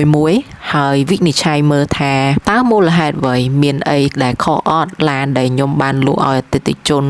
លមួយហើយវិនិច្ឆ័យមើលថាតើមូលហេតុអ្វីមានអីដែលខកអត់ឡានដែលខ្ញុំបានលក់ឲ្យអតិថិជន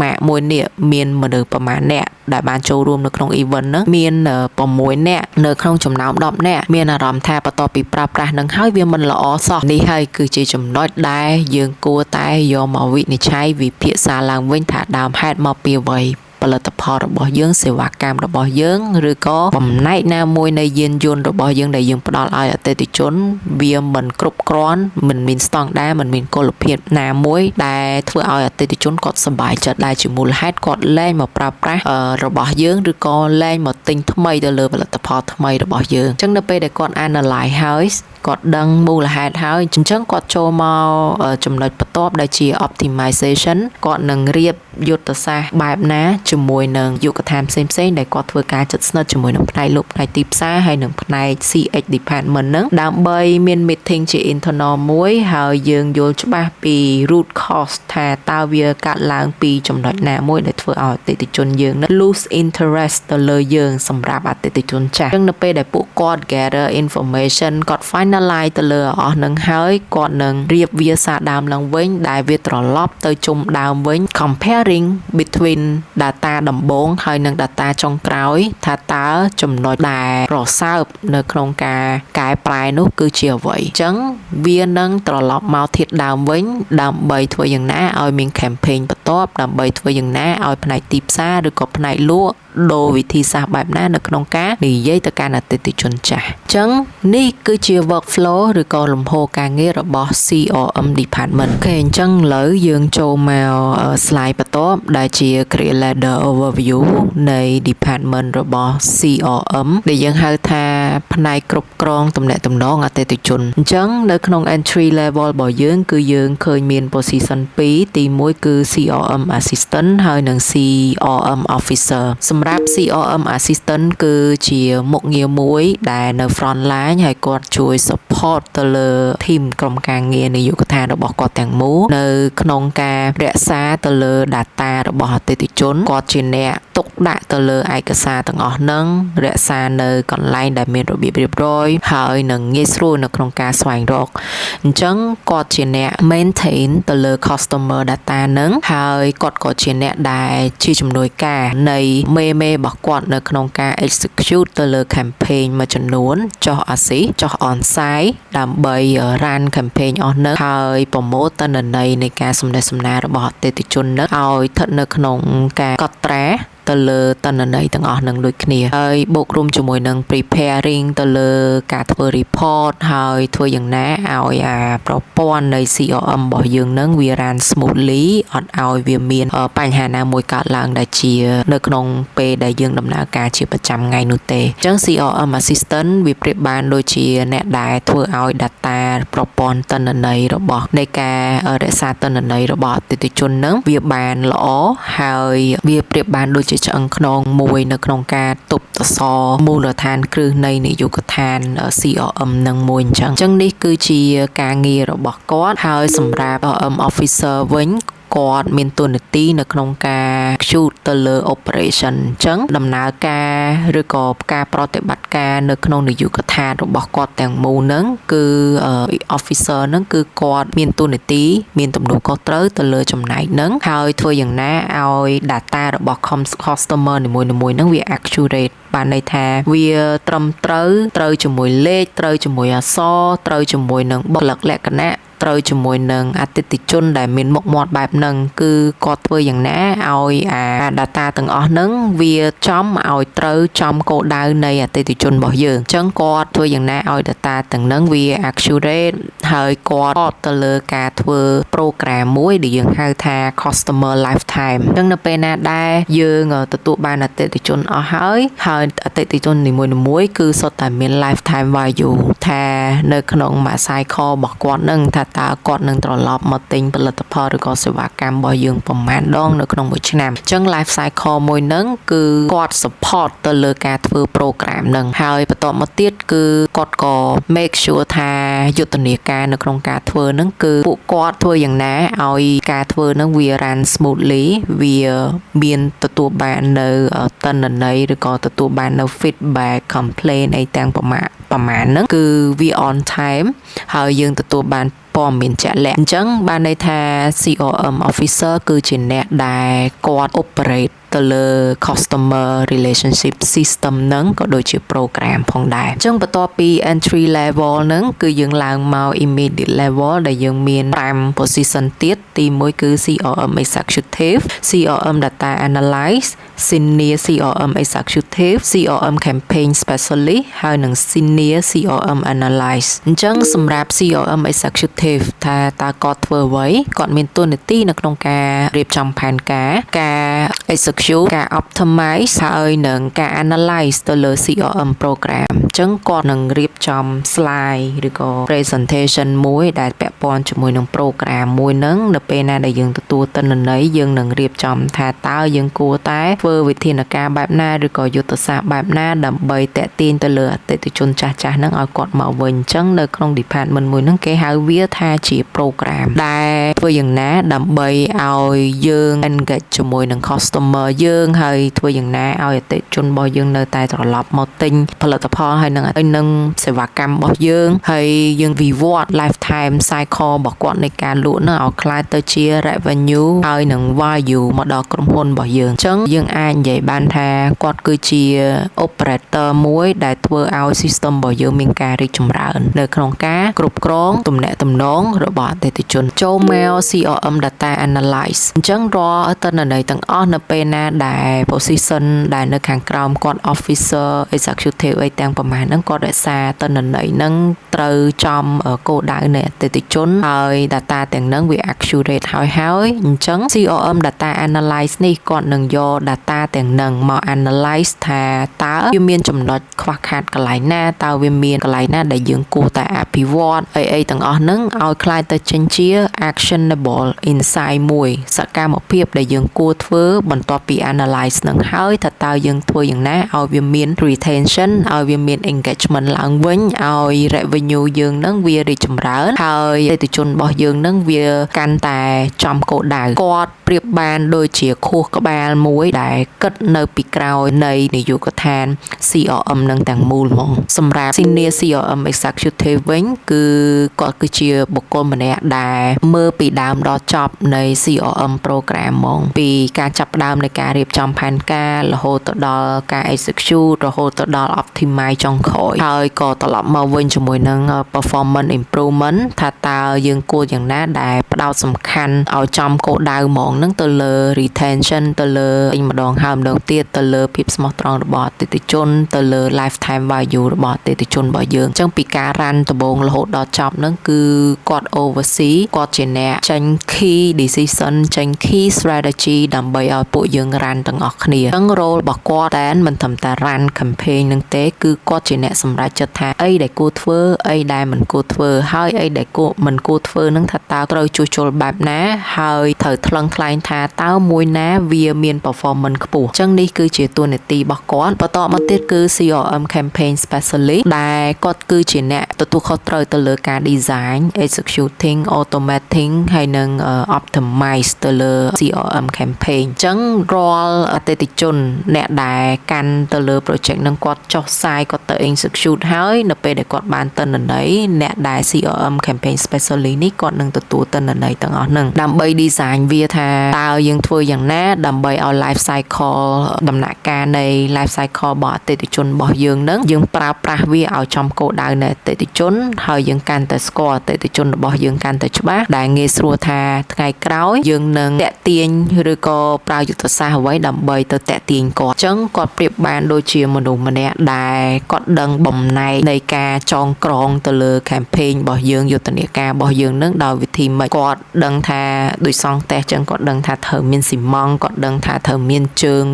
ម៉ាកមួយនេះមានមនុស្សប្រមាណអ្នកដែលបានចូលរួមនៅក្នុង event ហ្នឹងមាន6នាក់នៅក្នុងចំណោម10នាក់មានអារម្មណ៍ថាបន្ទាប់ពីប្រើប្រាស់នឹងហើយវាមិនល្អសោះនេះហើយគឺជាចំណុចដែលយើងគួរតែយកមកវិនិច្ឆ័យវិភាគសាឡើងវិញថាដើមហេតុមកពីអ្វីផលិតផលរបស់យើងសេវាកម្មរបស់យើងឬក៏បំណែកណាមួយនៃយានយន្តរបស់យើងដែលយើងផ្ដល់ឲ្យអតិថិជនវាមិនគ្រប់គ្រាន់មិនមានស្តង់ដារមិនមានគុណភាពណាមួយដែលធ្វើឲ្យអតិថិជនគាត់សប្បាយចិត្តដែលជាមូលហេតុគាត់លែងមកប្រើប្រាស់របស់យើងឬក៏លែងមកទិញថ្មីទៅលើផលិតផលថ្មីរបស់យើងអញ្ចឹងនៅពេលដែលគាត់ analyze ហើយគាត់ដឹងមូលហេតុហើយអញ្ចឹងគាត់ចូលមកចំណុចបន្ទាប់ដែលជា optimization គាត់នឹងរៀបយុទ្ធសាស្ត្របែបណាជាមួយនឹងយុគដ្ឋានផ្សេងៗដែលគាត់ធ្វើការជិតស្និទ្ធជាមួយនឹងផ្នែកលក់ផ្នែកទីផ្សារហើយនឹងផ្នែក CX department ហ្នឹងដើម្បីមាន meeting ជា internal មួយហើយយើងយល់ច្បាស់ពី root cause ថាតើវាកាត់ឡើងពីចំណុចណាមួយដែលធ្វើឲ្យអតិថិជនយើងនឹង lose interest ទៅលើយើងសម្រាប់អតិថិជនចាស់អញ្ចឹងនៅពេលដែលពួកគាត់ gather information គាត់ finalize ទៅលើអស់នឹងហើយគាត់នឹងរៀបវាសាដើមឡើងវិញដែលវាត្រឡប់ទៅជុំដើមវិញ comparing between data ដំបូងហើយនិង data ចុងក្រោយថាតើចំណុចដែលរសើបនៅក្នុងការកែប្រែនោះគឺជាអ្វីអញ្ចឹងវានឹងត្រឡប់មកធាតុដើមវិញដើម្បីធ្វើយ៉ាងណាឲ្យមាន campaign បន្ទាប់ដើម្បីធ្វើយ៉ាងណាឲ្យផ្នែកទីផ្សារឬក៏ផ្នែកលក់ដូរវិធីសាស្ត្របែបណានៅក្នុងការនិយាយទៅកាន់អតិថិជនចាស់អញ្ចឹងនេះគឺជា workflow ឬក៏លំហូរការងាររបស់ CRM department អូខេអញ្ចឹងឥឡូវយើងចូលមក slide បន្ទាប់ដែលជា create ladder overview នៃ department របស់ CRM ដែលយើងហៅថាផ្នែកគ្រប់គ្រងទំនាក់ទំនងអតិថិជនអញ្ចឹងនៅក្នុង entry level របស់យើងគឺយើងឃើញមាន position 2ទី1គឺ CRM assistant ហើយនិង CRM officerសម្រាប់ CRM assistant គឺជាមុខងារមួយដែលនៅ front line ហើយគាត់ជួយ support ទៅលើ team ក្រុមការងារនាយកដ្ឋានរបស់គាត់ទាំងមូលនៅក្នុងការរក្សាទៅលើ data របស់អតិថិជនគាត់ជាអ្នកទុកដាក់ទៅលើឯកសារទាំងអស់ហ្នឹងរក្សានៅកន្លែងដែលមានរបៀបរៀបរយហើយនឹងងាយស្រួលនៅក្នុងការស្វែងរកអញ្ចឹងគាត់ជាអ្នក maintain ទៅលើ customer data ហ្នឹងហើយគាត់ក៏ជាអ្នកដែលជាជំនួយការនៃមេរបស់គាត់នៅក្នុងការ execute ទៅលើ campaign មួយចំនួនចុះ assist ចុះ on-site ដើម្បី run campaign អស់នោះហើយប្រមូលទិន្នន័យនៃការសំណេះសំណាលរបស់អតិថិជននោះឲ្យស្ថិតនៅក្នុងការកត់ត្រាទៅលើទិន្នន័យទាំងអស់នឹងដូចគ្នាហើយបូករួមជាមួយនឹង preparing ទៅលើការធ្វើ report ហើយធ្វើយ៉ាងណាឲ្យប្រព័ន្ធនៃ CRM របស់យើងនឹងវា run smoothly អត់ឲ្យវាមានបញ្ហាណាមួយកើតឡើងដែលជានៅក្នុងពេលដែលយើងដំណើរការជាប្រចាំថ្ងៃនោះទេអញ្ចឹង CRM assistant វាប្រៀបបានដូចជាអ្នកដែលធ្វើឲ្យ data ប្រព័ន្ធទិន្នន័យរបស់នៃការរក្សាទិន្នន័យរបស់អតិថិជននឹងវាបានល្អហើយវាប្រៀបបានដូចជាឆ្អឹងខ្នងមួយនៅក្នុងការទប់ទសមូលដ្ឋានគ្រឹះនៃនាយកដ្ឋាន CRM នឹងមួយអញ្ចឹងនេះគឺជាការងាររបស់គាត់ហើយសម្រាប់ officer វិញគាត់មានតួនាទីនៅក្នុងការ shoot ទៅលើ operation អញ្ចឹងដំណើរការឬក៏ការប្រតិបត្តិការនៅក្នុងនាយកដ្ឋានរបស់គាត់ទាំងមូលហ្នឹងគឺ officer ហ្នឹងគឺគាត់មានតួនាទីមានទំនួលខុសត្រូវទៅលើចំណែកហ្នឹងហើយធ្វើយ៉ាងណាឲ្យ data របស់ customer នីមួយៗហ្នឹងវា accurate បានន័យថាវាត្រឹមត្រូវជាមួយលេខត្រូវជាមួយអក្សរត្រូវជាមួយនឹងបុគ្គលិកលក្ខណៈត្រូវជាមួយនឹងអតិថិជនដែលមានមុខមាត់បែបហ្នឹងគឺគាត់ធ្វើយ៉ាងណាឲ្យdata ទាំងអស់ហ្នឹងវាចំឲ្យត្រូវចំគោលដៅនៃអតិថិជនរបស់យើងអញ្ចឹងគាត់ធ្វើយ៉ាងណាឲ្យ data ទាំងហ្នឹងវា accurate ហើយគាត់ទៅលើការធ្វើ program មួយដែលយើងហៅថា customer lifetime អញ្ចឹងនៅពេលណាដែលយើងទទួលបានអតិថិជនអស់ហើយអតិថិជននីមួយៗគឺសុទ្ធតែមាន lifetime value ថានៅក្នុងមួយ cycle របស់គាត់ហ្នឹងថា តើគាត់នឹងត្រឡប់មកទិញផលិតផលឬក៏សេវាកម្មរបស់យើងប្រមាណដងនៅក្នុងមួយឆ្នាំអញ្ចឹង life cycle មួយហ្នឹងគឺគាត់ support ទៅលើការធ្វើ program ហ្នឹងហើយបន្តមកទៀតគឺគាត់ក៏ make sure ថាយុទ្ធនាការនៅក្នុងការធ្វើហ្នឹងគឺពួកគាត់ធ្វើយ៉ាងណាឲ្យការធ្វើហ្នឹងវា run smoothly វាមានទទួលបាននៅទិន្នន័យឬក៏ទទួលបាននៅ feedback complaint អីទាំងប្រមាណហ្នឹងគឺវា on time ហើយយើងទទួលបានព័ត៌មានជាក់លាក់អញ្ចឹងបានន័យថា CRM officer គឺជាអ្នកដែលគាត់ operate ទៅលើ customer relationship system ហ្នឹងក៏ដូចជា program ផងដែរអញ្ចឹងបន្ទាប់ពី entry level ហ្នឹងគឺយើងឡើងមក immediate level ដែលយើងមាន5 position ទៀតទី1គឺ CRM executive CRM data analyst senior CRM executive CRM campaign specialist ហើយនិង senior CRM analyst អញ្ចឹងសម្រាប់ CRM executive ថាតើគាត់ធ្វើអ្វីគាត់មានតួនាទីនៅក្នុងការរៀបចំផែនការ execute ការ optimize ហើយនឹងការ analyze ទៅលើ CRM program អញ្ចឹងគាត់នឹងរៀបចំ slide ឬក៏ presentation មួយដែលពាក់ព័ន្ធជាមួយនឹង program មួយហ្នឹងនៅពេលណាដែលយើងទទួលទិន្នន័យយើងនឹងរៀបចំថាតើយើងគួរតែធ្វើវិធានការបែបណាឬក៏យុទ្ធសាស្ត្របែបណាដើម្បីតេទៀងទៅលើអតិថិជនចាស់ៗហ្នឹងឲ្យគាត់មកវិញអញ្ចឹងនៅក្នុង department មួយហ្នឹងគេហៅវាថាជា program ដែលធ្វើយ៉ាងណាដើម្បីឲ្យយើង engage ជាមួយនឹង customer យើងហើយធ្វើយ៉ាងណាឲ្យអតិថិជនរបស់យើងនៅតែត្រឡប់មកទិញផលិតផលហើយនឹងសេវាកម្មរបស់យើងហើយយើងវិវត្ត lifetime cycle របស់គាត់នៃការលក់នោះឲ្យក្លាយទៅជា revenue ហើយនឹង value មកដល់ក្រុមហ៊ុនរបស់យើងអញ្ចឹងយើងអាចនិយាយបានថាគាត់គឺជា operator មួយដែលធ្វើឲ្យ system របស់យើងមានការរីកចម្រើននៅក្នុងការគ្រប់គ្រងទំនាក់ទំនងរបស់អតិថិជនចូលមក CRM data analyze អញ្ចឹងរាល់ទិន្នន័យទាំងអស់នៅពេលណាដែល position ដែលនៅខាងក្រោមគាត់ officer executive អីទាំងប្រមាណហ្នឹងគាត់រក្សាទិន្នន័យហ្នឹងត្រូវចំគោលដៅនៃអតិថិជនហើយ data ទាំងហ្នឹងវា accurate ហើយអញ្ចឹង CRM data analyze នេះគាត់នឹងយក data ទាំងហ្នឹងមក analyze ថាតើវាមានចំណុចខ្វះខាតកន្លែងណាតើវាមានកន្លែងណាដែលយើងគួរតែអភិវឌ្ឍអីទាំងអស់ហ្នឹងឲ្យคล้ายទៅចេញជា actionable insight មួយសកម្មភាពដែលយើងគួរធ្វើបន្ទាប់ពី analyze នឹងហើយថាតើយើងធ្វើយ៉ាងណាឲ្យវាមាន retention ឲ្យវាមាន engagement ឡើងវិញឲ្យ revenue យើងនឹងវារីកចម្រើនហើយអតិថិជនរបស់យើងនឹងវាកាន់តែចំគោលដៅគាត់ប្រៀបបានដូចជាខួរក្បាលមួយដែលគិតនៅពីក្រោយនៃនាយកដ្ឋាន CRM នឹងទាំងមូលហ្មងសម្រាប់ Senior CRM Executive វិញគឺគាត់គឺជាបុគ្គលម្នាក់ដែលមើលពីដើមដល់ចប់នៃ CRM program ហ្មងពីការចាប់ផ្ដើមនៃការរៀបចំផែនការរហូតទៅដល់ការ execute រហូតទៅដល់ optimize ចុងក្រោយហើយក៏ត្រឡប់មកវិញជាមួយនឹង performance improvement ថាតើយើងគួរយ៉ាងណាដែលផ្ដោតសំខាន់ឲ្យចំគោលដៅហ្មងហ្នឹងទៅលើ retention ទៅលើម្ដងហើយម្ដងទៀតទៅលើភាពស្មោះត្រង់របស់អតិថិជនទៅលើ lifetime value របស់អតិថិជនរបស់យើងអញ្ចឹងពីការ run ដំបូងរហូតដល់ចប់ហ្នឹងគឺគាត់ oversee គាត់ជាអ្នកចេញ key decision ចេញ key strategy ដើម្បីឲ្យពួកយើង run ទាំងអស់គ្នាអញ្ចឹង role របស់គាត់តែមិនត្រឹមតែ run campaign នឹងទេគឺគាត់ជាអ្នកសម្រេចចិត្តថាអីដែលគួរធ្វើអីដែលមិនគួរធ្វើហើយអីដែលគួរមិនគួរធ្វើនឹងថាតើត្រូវជួសជុលបែបណាហើយត្រូវថ្លឹងថ្លែងថាតើមួយណាវាមាន performance ខ្ពស់អញ្ចឹងនេះគឺជាតួនាទីរបស់គាត់បន្តមកទៀតគឺ CRM campaign specialist ដែលគាត់គឺជាអ្នកទទួលខុសត្រូវទៅលើការ design executing automating ហើយនឹង optimize ទៅលើ CRM campaign អញ្ចឹងរាល់អតិថិជនអ្នកដែលកាន់ទៅលើ project នឹងគាត់ចុះផ្សាយគាត់ទៅ execute ហើយនៅពេលដែលគាត់បានទិន្នន័យអ្នកដែល CRM campaign specialist នេះគាត់នឹងទទួលទិន្នន័យទាំងអស់ហ្នឹងដើម្បី design វាថាតើយើងធ្វើយ៉ាងណាដើម្បីឲ្យ life cycle ដំណាក់កាលនៃ life cycle របស់អតិថិជនរបស់យើងហ្នឹងយើងប្រើប្រាស់វាឲ្យចំគោលដៅនៃអតិថិជនហើយយើងកាន់តែស្គាល់អតិថិជនរបស់យើងកាន់តែច្បាស់ដែលងាយស្រួលថាថ្ងៃក្រោយយើងនឹងតាក់ទាញឬក៏ប្រើយុទ្ធសាស្ត្រអ្វីដើម្បីទៅតាក់ទាញគាត់អញ្ចឹងគាត់ប្រៀបបានដូចជាមនុស្សម្នាក់ដែលគាត់ដឹងបំណែកនៃការចងក្រងទៅលើ campaign របស់យើងយុទ្ធនាការរបស់យើងនឹងដោយវិធីម៉េចគាត់ដឹងថាដូចសង់ផ្ទះចឹងគាត់ដឹងថាត្រូវមានស៊ីម៉ងតគាត់ដឹងថាត្រូវមានជើង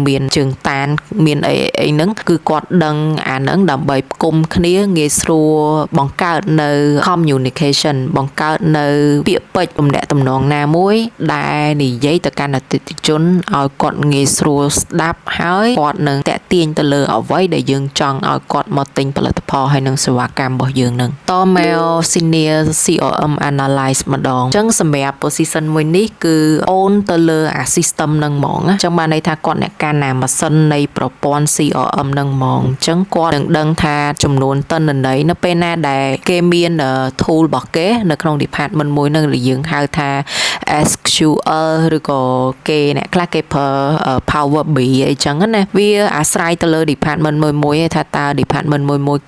តានមានអីហ្នឹងគឺគាត់ដឹងអាហ្នឹងដើម្បីផ្គុំគ្នាងាយស្រួលបង្កើតនៅ communication បង្កើតនៅពាក្យពេចន៍ទំនាក់ទំនងណាមួយដែលនិយាយទៅកាន់អតិថិជនឲ្យគាត់ងាយស្រួលស្ដាប់ហើយគាត់នឹងតាក់ទាញទៅលើអ្វីដែលយើងចង់ឲ្យគាត់មកទិញផលិតផលហើយនឹងសេវាកម្មរបស់យើងនឹងតមក senior CRM analyze ម្ដងអញ្ចឹងសម្រាប់ position មួយនេះគឺអូនទៅលើអា system នឹងហ្មងអញ្ចឹងបានន័យថាគាត់អ្នកកាន់ណាម៉ាស៊ីននៃប្រព័ន្ធ CRM នឹងហ្មងអញ្ចឹងគាត់នឹងដឹងថាចំនួនទិន្នន័យនៅពេលណាដែលគេមាន tool របស់គេនៅក្នុង department មួយនឹងដែលយើងហៅថា SQL ឬក៏គេអ្នកខ្លះគេប្រើ Power BI អីចឹងណាវាអាស្រ័យទៅលើ department មួយថាតើ department មួយ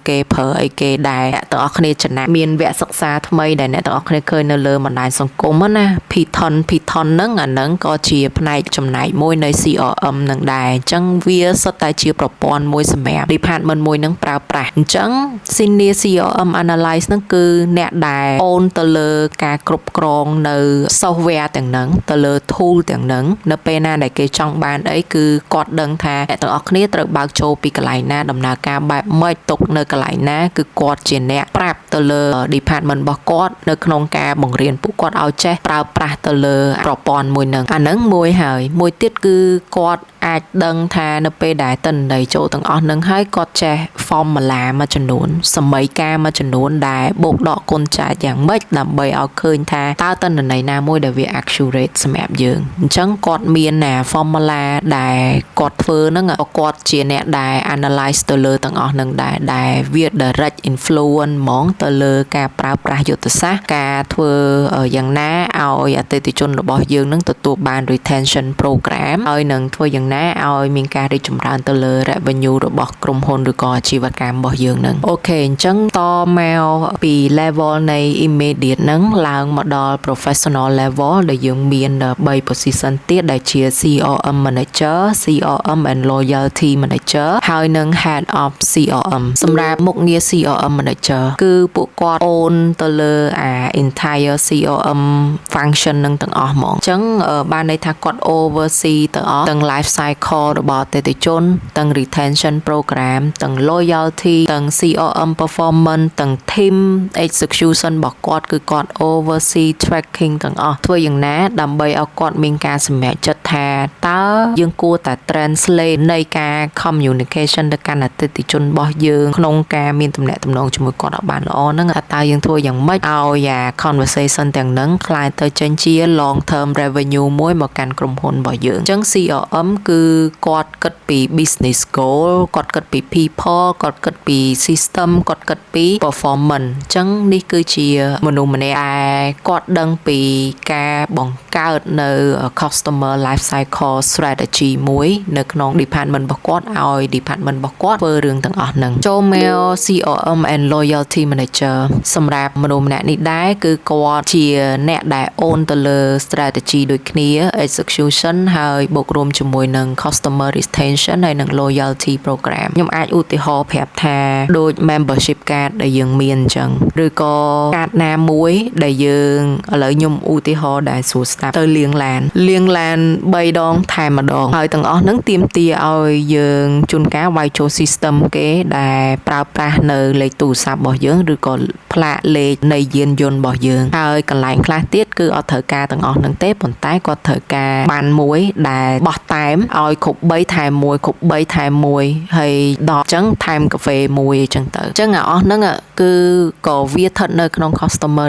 គេប្រើអីគេដែរអ្នកទាំងអស់គ្នាចំណាក់មានវគ្គសិក្សាថ្មីដែលអ្នកទាំងអស់គ្នាឃើញនៅលើបណ្ដាញសង្គមណា Python ហ្នឹងអាហ្នឹងក៏ជាផ្នែកចំណែកមួយនៃ CRM នឹងដែរអញ្ចឹងវាសុទ្ធតែជាប្រព័ន្ធមួយសម្រាប់ department មួយនឹងប្រើប្រាស់អញ្ចឹង senior CRM analyze ហ្នឹងគឺអ្នកដែលអូនទៅលើការគ្រប់គ្រងនៅ software ទាំងហ្នឹងទៅលើ tool ទាំងហ្នឹងនៅពេលណាដែលគេចង់បានអីគឺគាត់ដឹងថាអ្នកទាំងអស់គ្នាត្រូវបើកចូលពីកន្លែងណាដំណើរការបែបម៉េចទុកនៅកន្លែងណាគឺគាត់ជាអ្នកប្រាប់ទៅលើ department របស់គាត់នៅក្នុងការបង្រៀនពួកគាត់ឲ្យចេះប្រើប្រាស់ទៅលើប្រព័ន្ធមួយហ្នឹងអាហ្នឹងមួយហើយមួយទៀតគឺគាត់អាចដឹងថានៅពេលដែលទិន្នន័យចូលទាំងអស់នឹងហើយគាត់ចេះ formula មួយចំនួនសម័យកាលមួយចំនួនដែលបូកដកគុណចាស់យ៉ាងម៉េចដើម្បីឲ្យឃើញថាតើទិន្នន័យណាមួយដែលវា accurate សម្រាប់យើងអញ្ចឹងគាត់មានណា formula ដែលគាត់ធ្វើហ្នឹងគាត់ជាអ្នកដែល analyze ទៅលើទាំងអស់នឹងដែលវា direct influence ហ្មងទៅលើការប្រើប្រាស់យុទ្ធសាស្ត្រការធ្វើយ៉ាងណាឲ្យអតិថិជនរបស់យើងនឹងទទួលបាន retention program ហើយនឹងធ្វើយ៉ាងណាឲ្យមានការរីកចម្រើនទៅលើ revenue របស់ក្រុមហ៊ុនឬក៏អាជីវកម្មរបស់យើងនឹងអូខេអញ្ចឹងតមកពី level នៃ immediate ហ្នឹងឡើងមកដល់ professional level ដែលយើងមាន3 position ទៀតដែលជា CRM manager CRM and loyalty manager ហើយនឹង head of CRM សម្រាប់មុខងារ CRM manager គឺពួកគាត់អូនទៅលើអា entire CRM function នឹងទាំងអស់ហ្មងអញ្ចឹងបានន័យថាគាត់ oversee ទាំងអស់ទាំង life cycle របស់អតិថិជនទាំង retention program ទាំង loyalty ទាំង CRM performance ទាំង team execution របស់គាត់គឺគាត់ oversee tracking ទាំងអស់ធ្វើយ៉ាងណាដើម្បីឲ្យគាត់មានការសម្រេចចិត្តថាតើយើងគួរតែ translate នៃការ communication ទៅកាន់អតិថិជនរបស់យើងក្នុងការមានទំនាក់ទំនងជាមួយគាត់ឲ្យបានល្អហ្នឹងតើយើងធ្វើយ៉ាងម៉េចឲ្យអា conversation ទាំងហ្នឹងคล้ายទៅចេញជា long term revenue មួយមកកាន់ក្រុមហ៊ុនរបស់យើងអញ្ចឹង CRM គឺគាត់គិតពី business goal គាត់គិតពី people គាត់គិតពី system គាត់គិតពី performance អញ្ចឹងនេះគឺជាមនុស្សម្នាក់ដែលគាត់ដឹងពីការបង្កើតនៅ customer life cycle strategy មួយនៅក្នុង department របស់គាត់ឲ្យ department របស់គាត់ធ្វើរឿងទាំងអស់ហ្នឹងចូលមក CRM and loyalty manager សម្រាប់មនុស្សម្នាក់នេះដែរគឺគាត់ជាអ្នកដែលអូនទៅលើ strategy ដូចគ្នា execution ហើយបូករួមជាមួយនឹង customer retention ហើយនឹង loyalty program ខ្ញុំអាចឧទាហរណ៍ប្រាប់ថាដូច membership card ដែលយើងមានអញ្ចឹងឬក៏កាតណាមួយដែលយើងឥឡូវខ្ញុំឧទាហរណ៍ដែលស្រួលស្ដាប់ទៅលាងឡាន3ដងថែមម្ដងហើយទាំងអស់ហ្នឹងទាមទារឲ្យយើងជួនកាលវាយចូល system គេដែលប្រើប្រាស់នៅលេខទូរស័ព្ទរបស់យើងឬក៏ផ្លាកលេខនៃយានយន្តរបស់យើងហើយកន្លែងខ្លះទៀតគឺអត់ត្រូវការទាំងអស់ហ្នឹងទេប៉ុន្តែគាត់ត្រូវការបានមួយដែលបោះតែមឲ្យគ្រប់3ថែម1គ្រប់3ថែម1ហើយដល់អញ្ចឹងថែមកាហ្វេមួយអញ្ចឹងទៅអញ្ចឹងអាអស់ហ្នឹងគឺក៏វាស្ថិតនៅក្នុង customer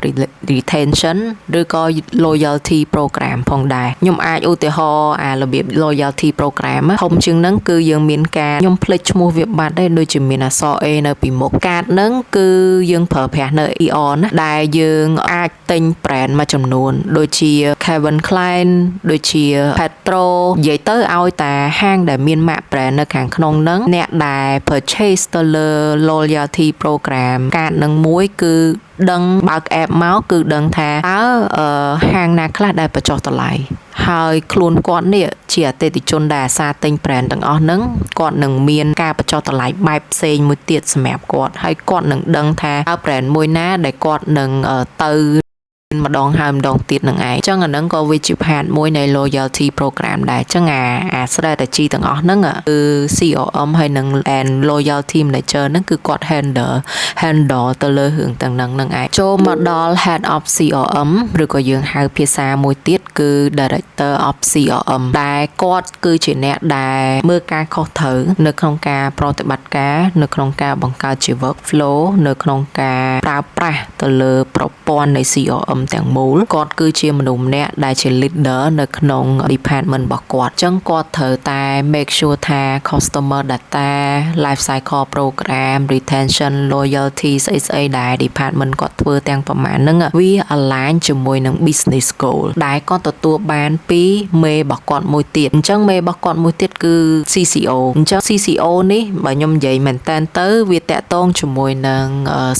retention ឬក៏ loyalty program ផងដែរខ្ញុំអាចឧទាហរណ៍អារបៀប loyalty program ធំជាងហ្នឹងគឺយើងមានការខ្ញុំភ្លេចឈ្មោះវាបាត់ដែរដូចជាមានអក្សរ A នៅពីមុខកាតហ្នឹងគឺយើងប្រើប្រាស់នៅ Eon ណាដែលយើងអាចទិញ brand មួយចំនួនដូចជា Calvin Klein ដូចជា Petro និយាយទៅឲ្យតែហាងដែលមាន MAC brand នៅខាងក្នុងហ្នឹងអ្នកដែល purchase ទៅលើ loyalty program កាតនឹងមួយគឺដឹងបើក app មកគឺដឹងថាតើហាងណាខ្លះដែលបញ្ចុះតម្លៃហើយខ្លួនគាត់នេះជាអតិថិជនដែលអាសាទិញ brand ទាំងអស់ហ្នឹងគាត់នឹងមានការបញ្ចុះតម្លៃបែបផ្សេងមួយទៀតសម្រាប់គាត់ហើយគាត់នឹងដឹងថា brand មួយណាដែលគាត់នឹងទៅ ម្ដងហើយម្ដងទៀតនឹងឯងចឹងអាហ្នឹងក៏វាជាផាតមួយនៃ loyalty program ដែរចឹងអា strategy ទាំងអស់ហ្នឹងគឺ CRM ហើយនឹង and loyalty manager ហ្នឹងគឺគាត់ handle ទៅលើរឿងទាំងហ្នឹងឯងចូលមកដល់ head of CRM ឬក៏យើងហៅភាសាមួយទៀតគឺ director of CRM ដែលគាត់គឺជាអ្នកដែលមើលការខុសត្រូវនៅក្នុងការប្រតិបត្តិការនៅក្នុងការបង្កើតជា workflow នៅក្នុងការប្រើប្រាស់ទៅលើប្រព័ន្ធនៃ CRM ទាំងមូលគាត់គឺជាមនុស្សម្នាក់ដែលជា leader នៅក្នុង department របស់គាត់អញ្ចឹងគាត់ត្រូវតែ make sure ថា customer data life cycle program retention loyalty ស្អីដែល department គាត់ធ្វើទាំងប្រមាណហ្នឹងវា align ជាមួយនឹង business goal ដែលគាត់ទទួលបានពីមេរបស់គាត់មួយទៀតអញ្ចឹងមេរបស់គាត់មួយទៀតគឺ CCO អញ្ចឹង CCO នេះបើខ្ញុំនិយាយមែនតើទៅវាតាក់ទងជាមួយនឹង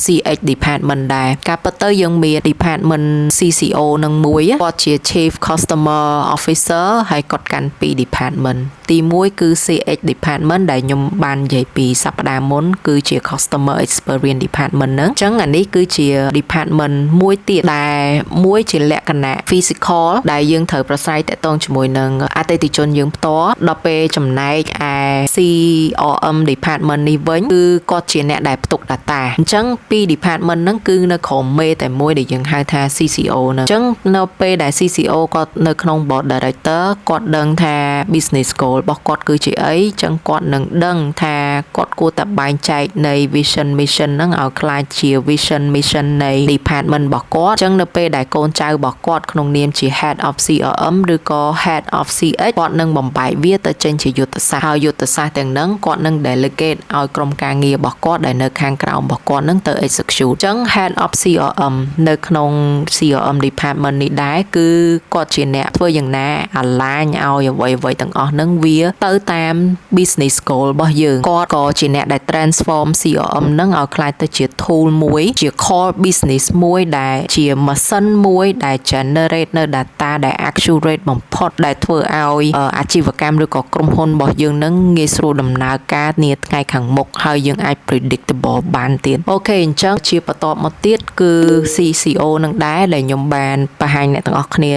CX department ដែរការពិតទៅយើងមាន department CCO នឹងមួយគាត់ជា Chief Customer Officer ហើយគាត់កាន់ពី department ទី1គឺ CX department ដែលខ្ញុំបាននិយាយពីសប្តាហ៍មុនគឺជា Customer Experience department ហ្នឹងអញ្ចឹងអានេះគឺជា department មួយទៀតដែលមួយជាលក្ខណៈ physical ដែលយើងត្រូវប្រស្រ័យតាក់ទងជាមួយនឹងអតិថិជនយើងផ្ទាល់ដល់ពេលចំណែកឯ CRM department នេះវិញគឺគាត់ជាអ្នកដែលផ្ទុក data អញ្ចឹងពី department ហ្នឹងគឺនៅក្រុមមេតែមួយដែលយើងហៅថា CCO ហ្នឹងអញ្ចឹងនៅពេលដែល CCO គាត់នៅក្នុង board director គាត់ដឹងថា business goal របស់គាត់គឺជាអីអញ្ចឹងគាត់នឹងដឹងថាគាត់គួរតែបែងចែកនៃ vision mission ហ្នឹងឲ្យคล้ายជា vision mission នៃ department របស់គាត់អញ្ចឹងនៅពេលដែលកូនចៅរបស់គាត់ក្នុងនាមជា head of CRM ឬក៏ head of CX គាត់នឹងបំបែកវាទៅចេញជាយុទ្ធសាស្ត្រហើយយុទ្ធសាស្ត្រទាំងហ្នឹងគាត់នឹង delegate ឲ្យក្រុមការងាររបស់គាត់ដែលនៅខាងក្រោមរបស់គាត់នឹងទៅ execute អញ្ចឹង head of CRM នៅក្នុង CRM department នេះដែរគឺគាត់ជាអ្នកធ្វើយ៉ាងណា align ឲ្យអ្វីៗទាំងអស់ហ្នឹងវាទៅតាម business goal របស់យើងគាត់ក៏ជាអ្នកដែល transform CRM ហ្នឹងឲ្យក្លាយទៅជា tool មួយជា core business មួយដែលជា machine មួយដែល generate នៅ data ដែល accurate បំផុតដែលធ្វើឲ្យអាជីវកម្មឬក៏ក្រុមហ៊ុនរបស់យើងហ្នឹងងាយស្រួលដំណើរការនាថ្ងៃខាងមុខហើយយើងអាច predictable បានទៀតអូខេអញ្ចឹងជាបន្តមកទៀតគឺ CCO នឹងដែរដែលខ្ញុំបានបង្ហាញអ្នកទាំងអស់គ្នា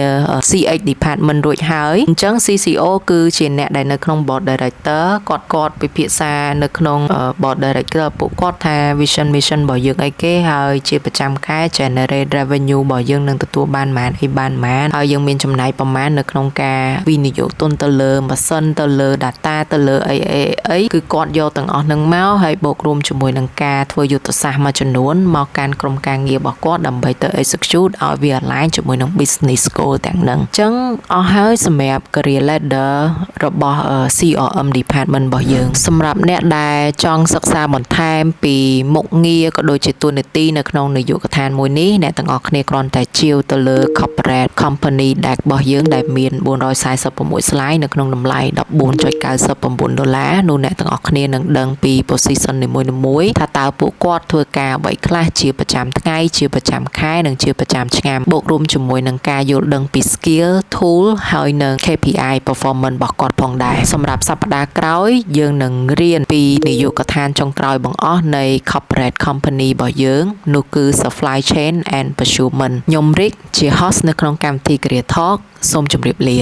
CX department រួចហើយអញ្ចឹង CCO គឺជាអ្នកដែលនៅក្នុង board director គាត់ពិភាក្សានៅក្នុង board director ពួកគាត់ថា vision mission របស់យើងអីគេហើយជាប្រចាំខែ generate revenue របស់យើងនឹងទទួលបានប៉ុន្មានហើយយើងមានចំណាយប្រមាណនៅក្នុងការវិនិយោគទុនទៅលើម៉ាស៊ីនទៅលើ data ទៅលើអីគឺគាត់យកទាំងអស់នឹងមកហើយបូករួមជាមួយនឹងការធ្វើយុទ្ធសាស្ត្រមួយចំនួនមកកាន់ក្រុមការងាររបស់គាត់ដើម្បីទៅ execute ឲ្យវា align ជាមួយនឹង business goal ទាំងហ្នឹងអញ្ចឹងអស់ហើយសម្រាប់ career ladder របស់ CRM department របស់យើងសម្រាប់អ្នកដែលចង់សិក្សាបន្ថែមពីមុខងារក៏ដូចជាតួនាទីនៅក្នុងនាយកដ្ឋានមួយនេះអ្នកទាំងអស់គ្នាគ្រាន់តែជាវទៅលើ corporate company deck របស់យើងដែលមាន446 slide នៅក្នុងតម្លៃ$14.99នោះអ្នកទាំងអស់គ្នានឹងដឹងពី position នីមួយៗថាតើពួកគាត់ធ្វើការអ្វីខ្លះជាប្រចាំថ្ងៃជាប្រចាំខែនិងជាប្រចាំឆ្នាំបូករួមជាមួយនឹងការយល់ដឹងពី skill tool ហើយនិង KPI performance របស់គាត់ផងដែរសម្រាប់សប្តាហ៍ក្រោយយើងនឹងរៀនពីនាយកដ្ឋានចុងក្រោយបង្អស់នៃ corporate company របស់យើងនោះគឺ supply chain and procurement ខ្ញុំរិកជា host នៅក្នុងកម្មវិធី Career Talk សូមជម្រាបលា